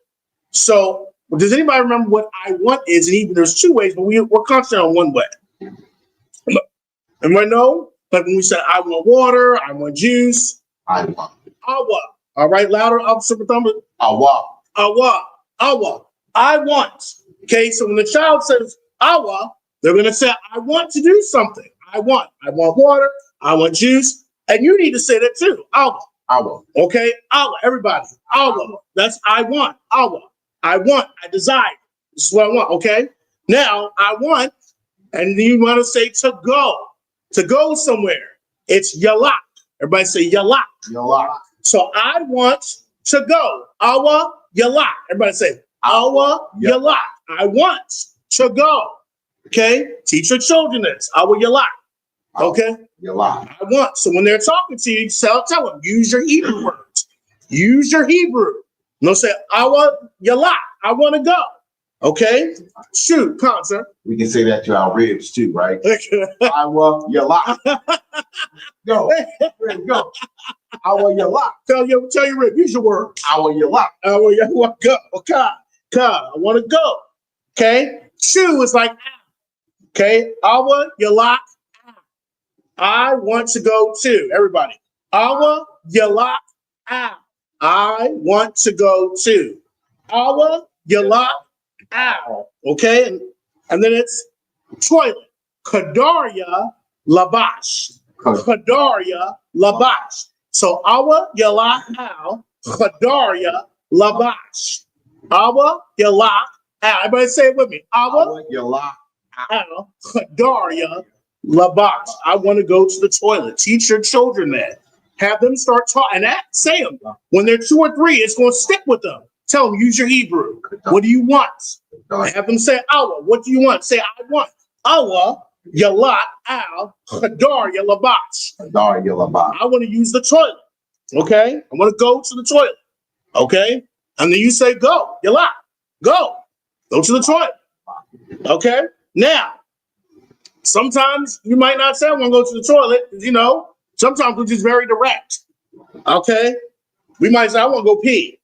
So does anybody remember what I want is? And even there's two ways, but we're concentrating on one way. Everybody know? Like when we said, I want water, I want juice. I want. Awa. All right, louder, Officer Thumber. Awa. Awa. Awa. I want. Okay, so when the child says awa, they're going to say, I want to do something. I want water, I want juice. And you need to say that too. Awa. Awa. Okay, awa, everybody. Awa. That's I want. Awa. I want, I desire. This is what I want, okay? Now, I want, and you want to say to go somewhere. It's yalak. Everybody say yalak. Yalak. So I want to go. Awa yalak. Everybody say awa yalak. I want to go. Okay? Teach your children this. Awa yalak. Okay? Yalak. I want. So when they're talking to you, tell them, use your Hebrew words. Use your Hebrew. No, say awa yalak. I want to go. Okay? Shoot, concert. We can say that to our ribs too, right? Awa yalak. Go. Go. Awa yalak. Tell your rib. Use your word. Awa yalak. Awa yalak. Go. Okay. I want to go. Okay? Shoo is like okay? Awa yalak. I want to go too. Everybody. Awa yalak. I want to go too. Awa yalak. Ow. Okay, and then it's toilet. Kadaria labash. Kadaria labash. So awa yalak ow. Kadaria labash. Awa yalak ow. Everybody say it with me. Awa yalak ow. Kadaria labash. I want to go to the toilet. Teach your children that. Have them start talking. And that, say them. When they're 2 or 3, it's going to stick with them. Tell them, use your Hebrew. What do you want? Have them say, awa. What do you want? Say, I want. Awa, yalat, al, hadar, yalabash. Hadar yalabash. I want to use the toilet. Okay? I want to go to the toilet. Okay? And then you say, go, yalat. Go. Go to the toilet. Okay? Now, sometimes you might not say, I want to go to the toilet. Sometimes we're just very direct. Okay? We might say, I want to go pee.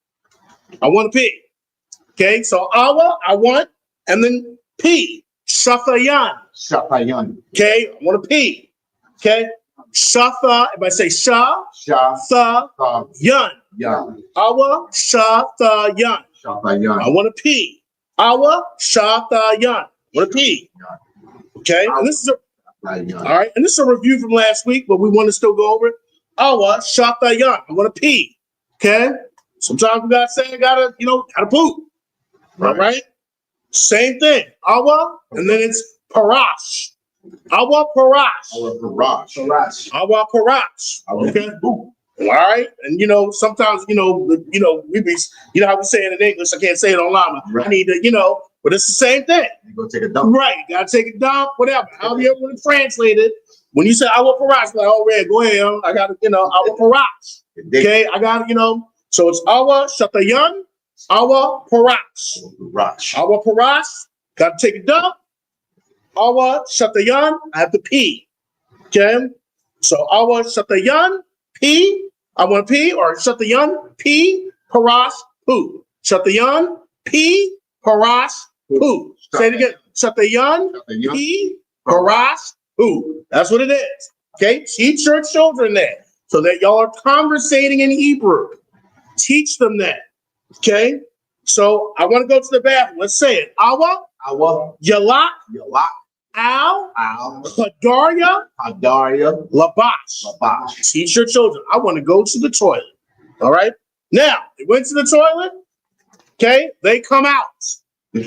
I want to pee. Okay, so awa, I want, and then pee. Shafayan. Shafayan. Okay, I want to pee. Okay, shafa, if I say sha, tha, yun. Awa, sha, tha, yun. Shafayan. I want to pee. Awa, sha, tha, yun. I want to pee. Okay, and this is all right, and this is a review from last week, but we want to still go over it. Awa, sha, tha, yun. I want to pee. Okay. Sometimes we gotta say, gotta poop. All right? Same thing. Awa, and then it's parash. Awa parash. Awa parash. Awa parash. Okay. All right. And sometimes we be how we say it in English. I can't say it online. Right. I need to, but it's the same thing. You go take a dump. Right. You gotta take a dump, whatever. However you want to translate it. When you say awa parash, like, oh, red, go ahead. I gotta, awa parash. Okay, I got So it's awa shatayan, awa parash. Awa parash, got to take a dump. Awa shatayan, I have to pee. Okay, so awa shatayan, pee, I want to pee, or shatayan, pee, parash, poo. Shatayan, pee, parash, poo. Say it again. Shatayan, pee, parash, poo. That's what it is. Okay, teach your children that. So that y'all are conversating in Hebrew. Teach them that. Okay? So I want to go to the bathroom. Let's say it. Awa. Yalak. Al. Hadarya. Labash. Teach your children. I want to go to the toilet. All right? Now, they went to the toilet. Okay? They come out.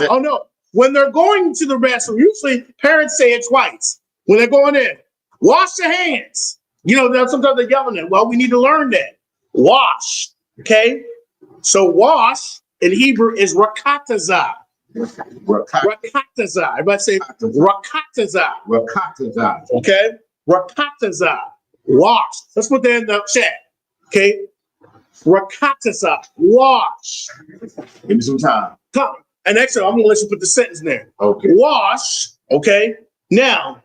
Oh, no. When they're going to the bathroom, usually parents say it twice. When they're going in, wash your hands. Sometimes they're yelling at. Well, we need to learn that. Wash. Okay? So wash in Hebrew is rakataza. Rakataza. Everybody say rakataza. Okay? Rakataza. Wash. Let's put that in the chat. Okay? Rakataza. Wash. Give me some time. Come. And actually, I'm going to let you put the sentence in there. Okay. Wash. Okay? Now,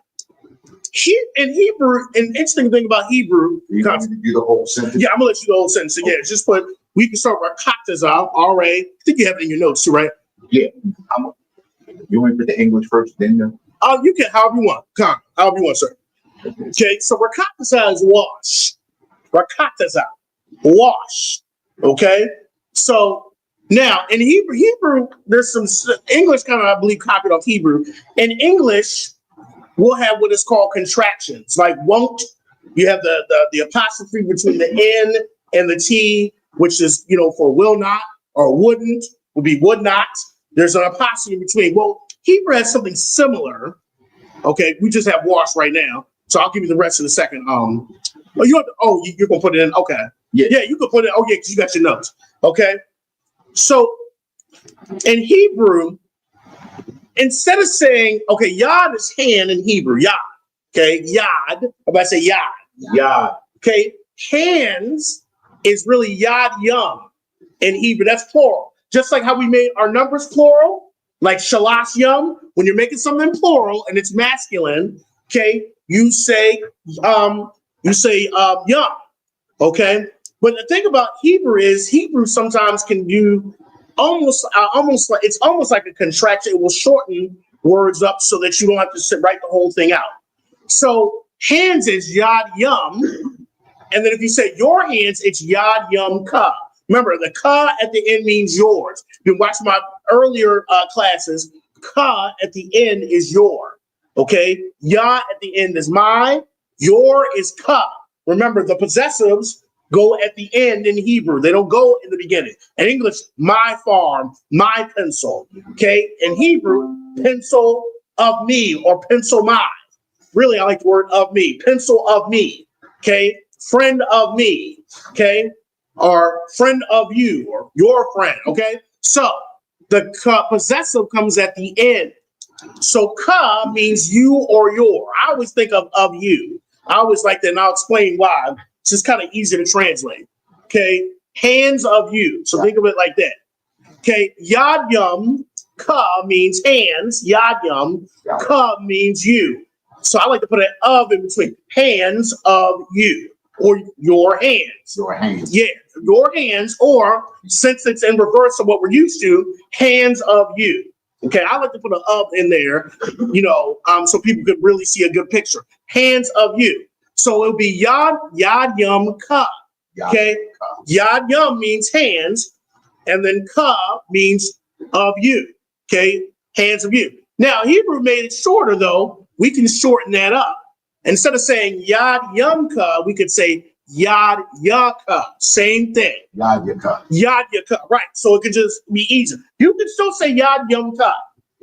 In Hebrew, an interesting thing about Hebrew. You want me to do the whole sentence? Yeah, I'm gonna let you do the whole sentence. So yeah, just put. We can start rakatazah. R-A. I think you have it in your notes too, right? Yeah. You want me to put the English first, then the. You can however you want. Come, however you want, sir. Okay, so rakatazah is wash. Rakatazah, wash. Okay, so now in Hebrew, there's some English kind of, I believe, copied off Hebrew. In English, we'll have what is called contractions, like won't. You have the apostrophe between the N and the T, which is for will not or wouldn't, would be would not. There's an apostrophe between. Well, Hebrew has something similar. Okay, we just have wash right now, so I'll give you the rest in a second. You're gonna put it in. Okay, yeah, you can put it. Oh yeah, because you got your notes. Okay, so in Hebrew, instead of saying yad is hand in Hebrew, yad. Okay, yad. I'm about to say yad. Yad. Okay, hands is really yad yum in Hebrew. That's plural. Just like how we made our numbers plural, like shalash yum. When you're making something plural and it's masculine, okay, you say yum. Okay, but the thing about Hebrew is Hebrew sometimes can do almost like a contraction. It will shorten words up so that you don't have to write the whole thing out. So hands is yad yum, and then if you say your hands, it's yad yum ka. Remember, the ka at the end means yours. You watch my earlier classes. Ka at the end is your. Okay, ya at the end is my. Your is ka. Remember, the possessives go at the end in Hebrew. They don't go in the beginning. In English, my farm, my pencil. Okay, in Hebrew, pencil of me or pencil my. Really, I like the word of me. Pencil of me. Okay, friend of me. Okay, or friend of you or your friend. Okay, so the possessive comes at the end. So ka means you or your. I always think of you. I always like that, and I'll explain why. It's just kind of easy to translate. Okay, hands of you. So think of it like that. Okay, yad yum, ka means hands. Yad yum, ka means you. So I like to put an of in between. Hands of you or your hands. Your hands. Yeah, your hands, or since it's in reverse of what we're used to, hands of you. Okay, I like to put an of in there, so people could really see a good picture. Hands of you. So it'll be yad yum ka. Okay, yad yum means hands, and then ka means of you. Okay, hands of you. Now Hebrew made it shorter though. We can shorten that up. Instead of saying yad yum ka, we could say yad yaka. Same thing. Yad yaka. Yad yaka. Right. So it could just be easier. You can still say yad yum ka.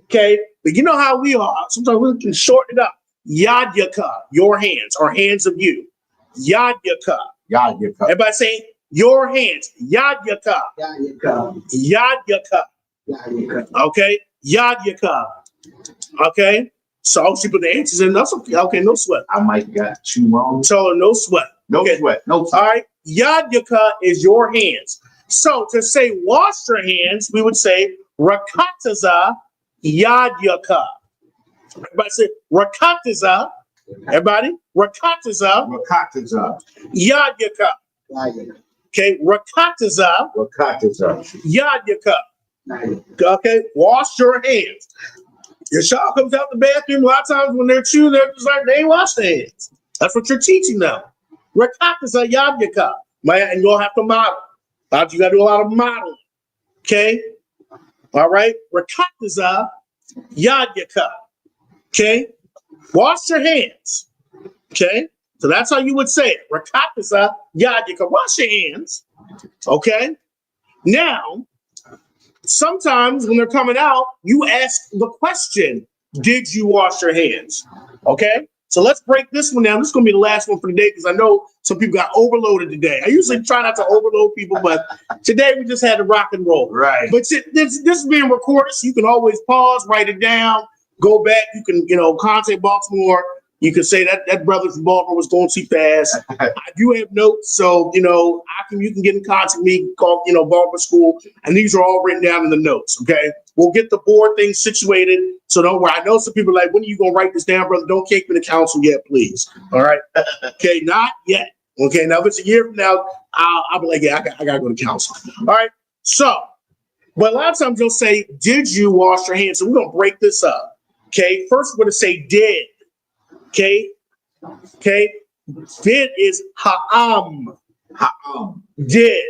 Okay. But you know how we are. Sometimes we can shorten it up. Yad yaka. Your hands or hands of you. Yad yaka. Yad yaka. Everybody say your hands. Yad yaka. Yad yaka. Yad yaka. Yad yaka. Okay. Yad yaka. Okay. So I'll put the answers in. That's okay. Okay, no sweat. I might got two wrong. So no sweat. No Okay. sweat. No sweat. All right. Yad yaka is your hands. So to say wash your hands, we would say rakataza yad yaka. Everybody say rakataza. Everybody, rakataza Rakataza. yad yaka. Yad yaka. Okay, rakataza Rakataza. yad yaka. Yad yaka. Okay, wash your hands. Your child comes out the bathroom. A lot of times when they're chewing, they're just like, they ain't wash their hands. That's what you're teaching them. Rakataza yad yaka. And you'll have to model. You got to do a lot of modeling. Okay? All right? Rakataza yad yaka. Okay? Wash your hands. Okay? So that's how you would say it. Rakataza yad yaka. Wash your hands. Okay? Now, sometimes when they're coming out, you ask the question, did you wash your hands? Okay? So let's break this one down. This is going to be the last one for today because I know some people got overloaded today. I usually try not to overload people, but today we just had to rock and roll. Right. But this is being recorded, so you can always pause, write it down, go back. You can, contact Baltimore You can say that brother from Baltimore was going too fast. I do have notes, so you can get in contact with me, call Baltimore School, and these are all written down in the notes. Okay, we'll get the board thing situated. So don't worry. I know some people are like, when are you gonna write this down, brother? Don't kick me to council yet, please. All right. Okay, not yet. Okay, now if it's a year from now, I'll be like, yeah, I gotta go to council. All right. So, but a lot of times they'll say, did you wash your hands? So we're gonna break this up. Okay, first we're gonna say did. Okay. Did is ha'am. Ha'am. Did.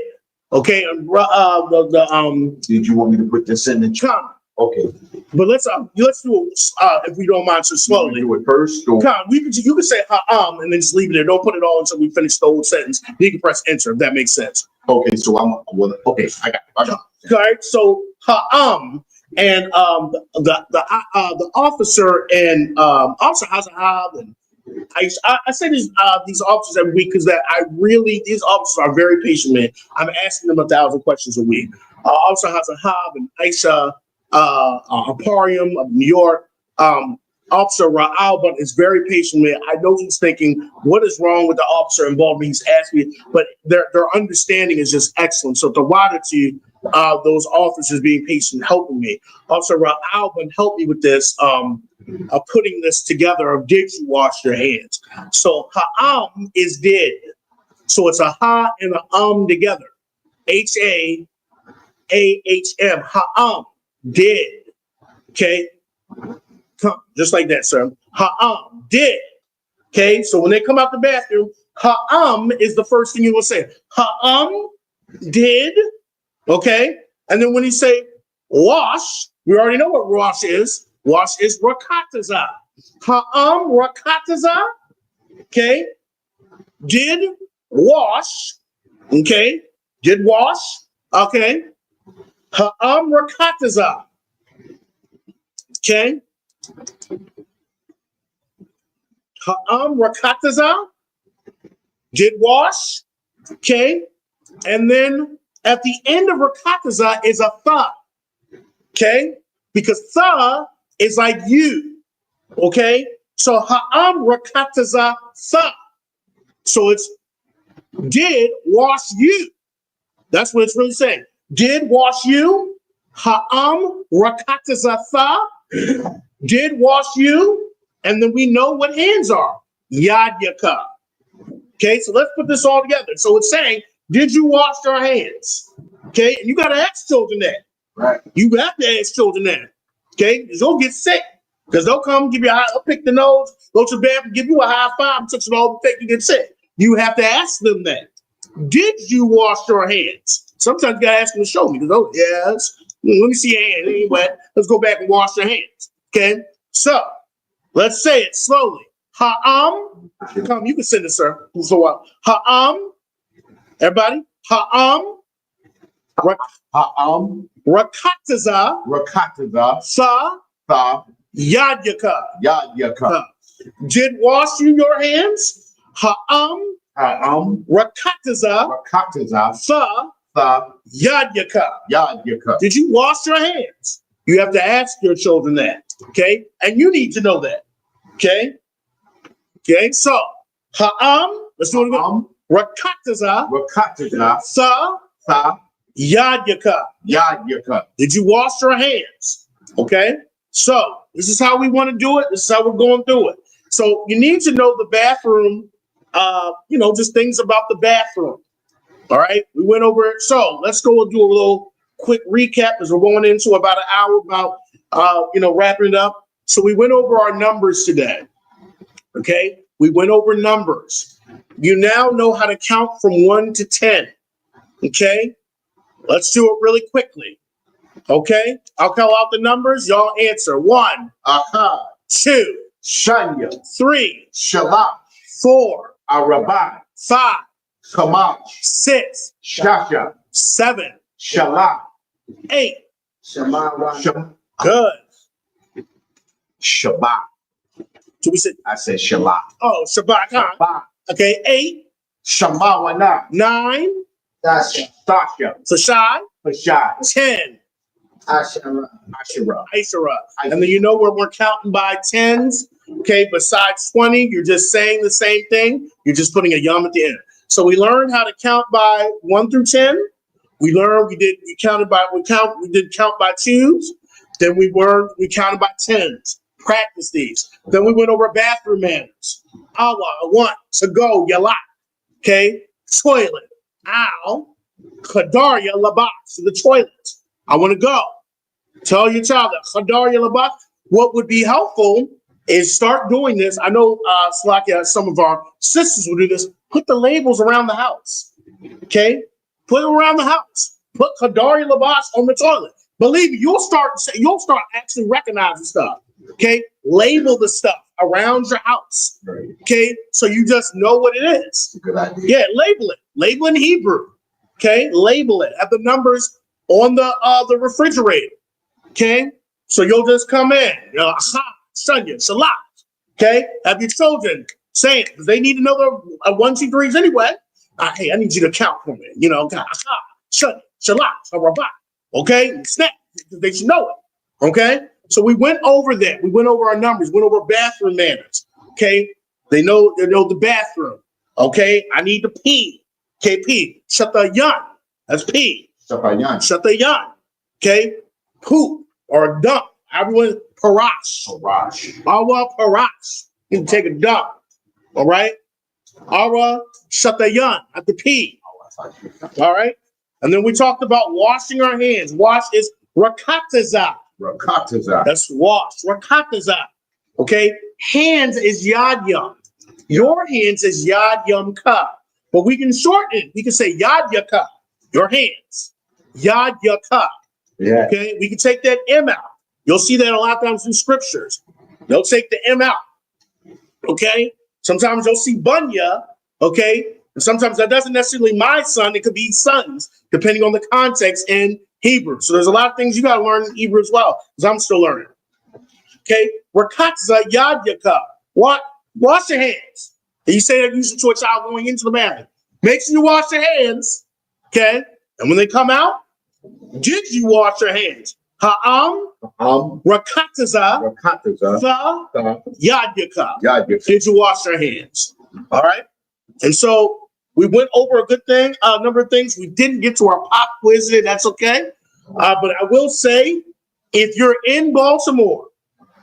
Okay. Did you want me to put this in the chat? Okay. But let's do it if we don't mind, so slowly. Do it first. Or? You can say ha'am and then just leave it there. Don't put it all until we finish the whole sentence. Then you can press enter if that makes sense. Okay. So okay. I got it. All right. So ha'am and the officer and Officer Hazahab and I say these officers every week because these officers are very patient, man. I'm asking them 1,000 questions a week. Officer Hazahab and Aisha Aparium of New York. Officer Ra'al is very patient, man. I know he's thinking, what is wrong with the officer involved? He's asking, but their understanding is just excellent. So the water to those officers being patient, helping me. Officer Ra'al helped me with this, putting this together of did you wash your hands? So ha'am is did. So it's a ha and a together. H-A-A-H-M. Ha'am. Did. Okay. Come, just like that, sir. Ha'am. Did. Okay. So when they come out the bathroom, ha'am is the first thing you will say. Ha'am. Did. Okay. And then when you say wash, we already know what wash is. Wash is rakataza. Ha'am rakataza. Okay. Did wash. Okay. Did wash. Okay. Ha'am rakataza. Okay. Ha'am rakataza. Did wash. Okay. And then at the end of rakataza is a tha. Okay. Because tha is like you. Okay. So ha'am rakataza tha. So it's did wash you. That's what it's really saying. Did wash you. Ha'am rakataza tha. Did wash you. And then we know what hands are. Yad yaka. Okay, so let's put this all together. So it's saying, did you wash your hands? Okay, and you got to ask children that. Right. You have to ask children that. Okay, because they'll get sick. Because they'll come give you they'll pick the nose, go to the bathroom, give you a high five, touch it all, take you get sick. You have to ask them that. Did you wash your hands? Sometimes you got to ask them to show me. Because, oh, yes. Let me see your hand. It ain't wet. Let's go back and wash your hands. Okay, so let's say it slowly. Ha'am. Come, you can send it, sir. So, ha'am. Everybody. Ha'am. Ha'am. Rakataza. Rakataza. Sa. Tha. Yadyaka. Yadyaka. Did wash you your hands? Ha'am. Ha'am. Rakataza. Rakataza. Sa. Tha. Yadyaka. Yadyaka. Did you wash your hands? You have to ask your children that. Okay? And you need to know that. Okay? Okay, so ha'am, let's do it again. Rakataza. Rakataza. Sa. Tha. Yadyaka. Yadyaka. Did you wash your hands? Okay, so this is how we want to do it. This is how we're going through it. So you need to know the bathroom, just things about the bathroom. All right, we went over it. So let's go and do a little quick recap as we're going into about an hour, wrapping it up. So we went over our numbers today. Okay, we went over numbers. You now know how to count from 1 to 10. Okay, let's do it really quickly. Okay, I'll call out the numbers. Y'all answer. 1, Aha. 2, Shanya. 3, Shalach. 4, Arabai. 5, Kamach. 6, Shasha. 7, Shalach. 8. Shabbat. Good. Shabbat. So we said, I said Shabbat. oh, Shabbat. Huh? Shabbat. Okay, 8, Shamawana. 9. Sasha. So Shai. Pashai. 10. Ashera. Aishara. And then you know where we're counting by tens. Okay, besides 20, you're just saying the same thing. You're just putting a yum at the end. So we learned how to count by 1 through 10. We did count by twos. Then we counted by tens. Practice these. Then we went over bathroom manners. Awa, I want to go, yala. Okay, toilet. Ow, kadarya labas, to the toilet. I want to go. Tell your child that kadarya labas. What would be helpful is start doing this. I know Slakia, some of our sisters will do this. Put the labels around the house. Okay? Put them around the house. Put Kadari Labas on the toilet. Believe me, you'll start actually recognizing stuff. Okay? Label the stuff around your house. Okay? So you just know what it is. Good idea. Yeah, label it. Label in Hebrew. Okay? Label it. Have the numbers on the refrigerator. Okay? So you'll just come in. Sunya, Salah. Okay? Have your children saying, because they need to know the 1, 2, 3s anyway. Hey, I need you to count for me. You know, Sunya, Salah, Rabah. Okay? Snap. They should know it. Okay? So we went over that. We went over our numbers, went over bathroom manners. Okay? They know the bathroom. Okay? I need to pee. Okay, pee. Shatayan. That's pee. Shatayan. Okay? Poop or dump. Everyone, parash. Awa parash. You can take a dump. All right? Awa shatayan. At the pee. All right? And then we talked about washing our hands. Wash is rakataza. That's wash. Rakataza. Okay? Hands is yad yum. Your hands is yad yum ka. But we can shorten it. We can say yad yaka. Your hands. Yad yaka. Yeah. Okay? We can take that M out. You'll see that a lot of times in scriptures. They'll take the M out. Okay? Sometimes you'll see bunya. Okay? And sometimes that doesn't necessarily my son. It could be sons, depending on the context in Hebrew. So there's a lot of things you got to learn in Hebrew as well, because I'm still learning. Okay? Rakatza yad yaka. What? Wash your hands. And you say that usually to a child going into the bathroom. Make sure you wash your hands. Okay? And when they come out, did you wash your hands? Ha'am, rakataza, fa, yadyaka. Did you wash your hands? All right. And so we went over a good thing, a number of things. We didn't get to our pop quiz today. That's okay. But I will say, if you're in Baltimore,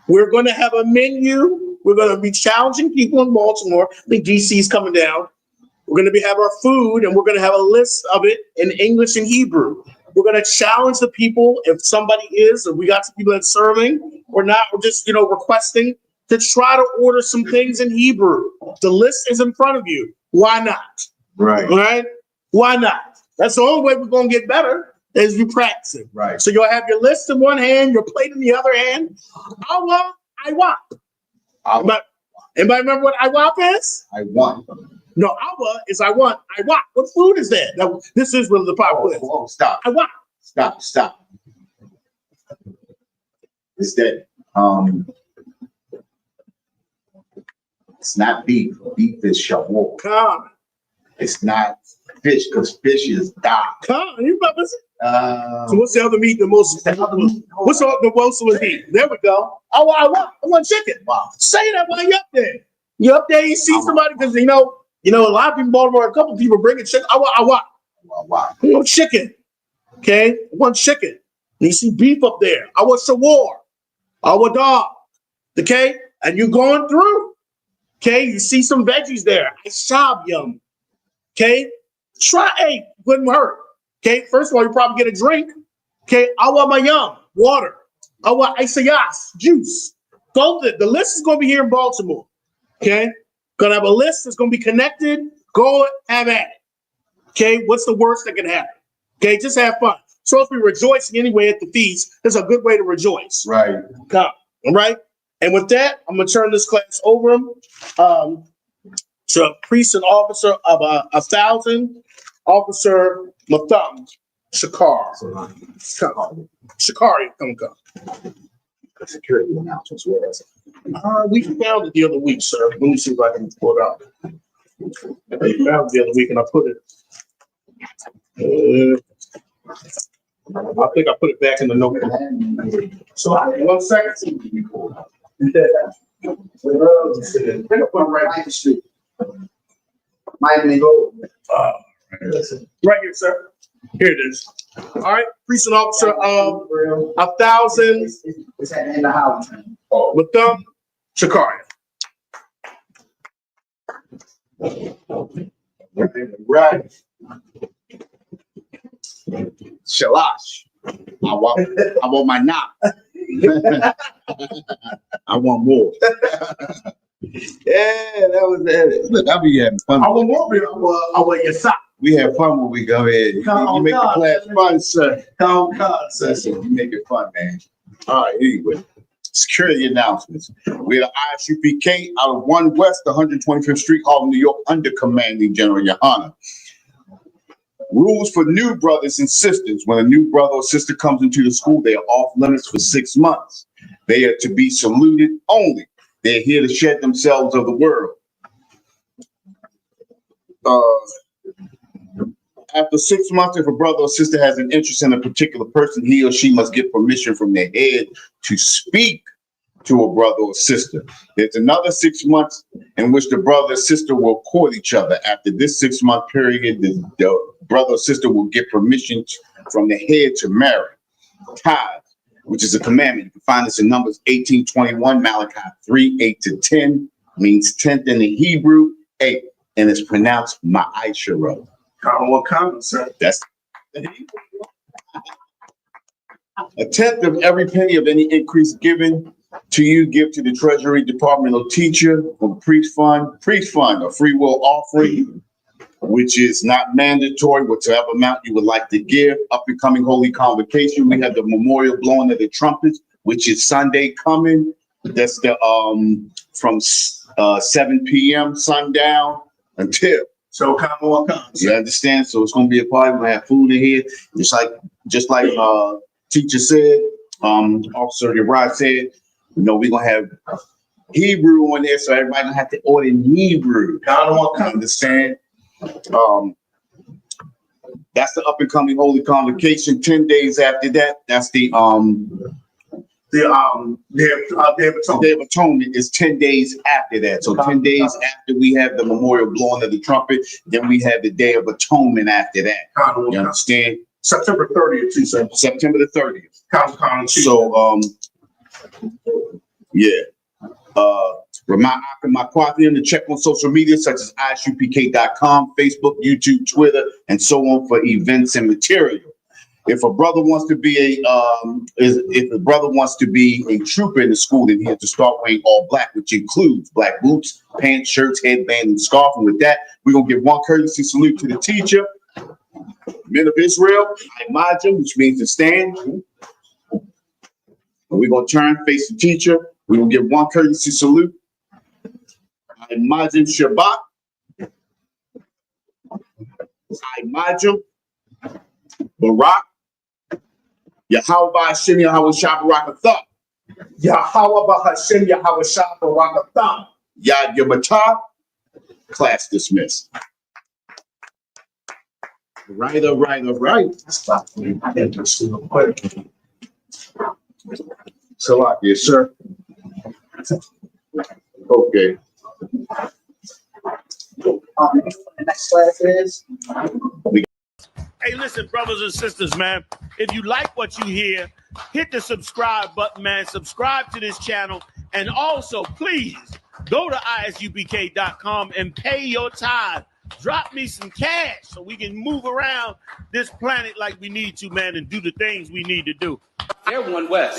we're going to have a menu. We're going to be challenging people in Baltimore. I think DC's coming down. We're going to have our food, and we're going to have a list of it in English and Hebrew. We're going to challenge the people, if somebody is, or we got some people that's serving or not, or just, requesting, to try to order some things in Hebrew. The list is in front of you. Why not? Right? Why not? That's the only way we're going to get better is you practice it. Right. So you'll have your list in one hand, your plate in the other hand. Awa, Iwap. Anybody remember what Iwap is? I want. No, awa is I want. Iwap. What food is that? Now, this is really the pop quiz. Oh, stop. Iwap. Stop. It's that it's not beef. Beef is shawol. Come. It's not fish because fish is dal. Come. You remember? So what's the other meat? What's the most meat? There we go. I want chicken. Wow. Say that while you're up there. You're up there, you see somebody, because a lot of people in Baltimore, a couple of people bringing chicken. I want chicken. Okay? I want chicken. And you see beef up there. I want shawar. I want dog. Okay? And you're going through. Okay? You see some veggies there. I shab yum. Okay? Wouldn't hurt. Okay? First of all, you probably get a drink. Okay? I want my yum. Water. I want isayas. Juice. Go there. The list is going to be here in Baltimore. Okay? Gonna have a list that's gonna be connected. Go have at it. Okay? What's the worst that can happen? Okay? Just have fun. So if we're rejoicing anyway at the feast, there's a good way to rejoice. Right. Come. All right? And with that, I'm gonna turn this class over to a priest and officer of 1,000, Officer Matham Shakar. Shakari, come. Security announcements. Where is it? We found it the other week, sir. Let me see if I can pull it out. We found it the other week, and I put it. I think I put it back in the notebook. So 1 second. Pick up one right the street. Miami Gold. Right here, sir. Here it is. All right, precinct officer of 1,000 It's at the end of house. with them, Shakaria. Right. Shalash. I want my knock. I want more. Yeah, that was it. Look, I be having fun. I want more. I want your sock. We have fun when we go ahead. You make the class fun, sir. Come, sir. Listen, you make it fun, man. All right, anyway. Security announcements. We're the ISUPK out of 1 West, 125th Street, Harlem, New York, under commanding General Yohana. Rules for new brothers and sisters. When a new brother or sister comes into the school, they are off limits for 6 months. They are to be saluted only. They're here to shed themselves of the world. After 6 months, if a brother or sister has an interest in a particular person, he or she must get permission from their head to speak to a brother or sister. There's another 6 months in which the brother or sister will court each other. After this 6 month period, the brother or sister will get permission from the head to marry. Tithe, which is a commandment. You can find this in Numbers 18:21, Malachi 3:8-10, means 10th in the Hebrew, 8, and it's pronounced Ma'aishara. Common, sir. That's a tenth of every penny of any increase given to you, give to the Treasury Department or teacher or priest fund, a free will offering, which is not mandatory, whatever amount you would like to give. Up and coming Holy Convocation, we have the memorial blowing of the trumpets, which is Sunday coming. That's the from 7 p.m. sundown until. So come on, come. You understand? So it's gonna be a party. We're gonna have food in here, just like teacher said, Officer Uriah said. You know, we're gonna have Hebrew on there, so everybody gonna have to order in Hebrew. Understand? That's the up and coming Holy Convocation. 10 days after that, that's the Day of Atonement is 10 days after that. So 10 days after we have the memorial blowing of the trumpet, then we have the Day of Atonement after that. You understand? September 30th, too, sir. September the 30th. So, yeah. Remind Akamakwathi to check on social media such as isupk.com, Facebook, YouTube, Twitter, and so on for events and material. If a brother wants to be a trooper in the school, then he has to start wearing all black, which includes black boots, pants, shirts, headband, and scarf. And with that, we're gonna give one courtesy salute to the teacher, men of Israel, Imajim, which means to stand. And we're gonna turn, face the teacher. We're gonna give one courtesy salute. Imajim Shabbat. Imajim Barak. Yahweh Hashem Yahweh Shabbarakatha. Yahweh Hashem Yahweh Shabbarakatha. Yad Yamatah. Class dismissed. All right. Stop. I didn't do this real quick. Salak, yes, sir. Okay. The next class is. Hey, listen, brothers and sisters, man. If you like what you hear, hit the subscribe button, man. Subscribe to this channel. And also, please, go to isupk.com and pay your tithe. Drop me some cash so we can move around this planet like we need to, man, and do the things we need to do. They're 1 West.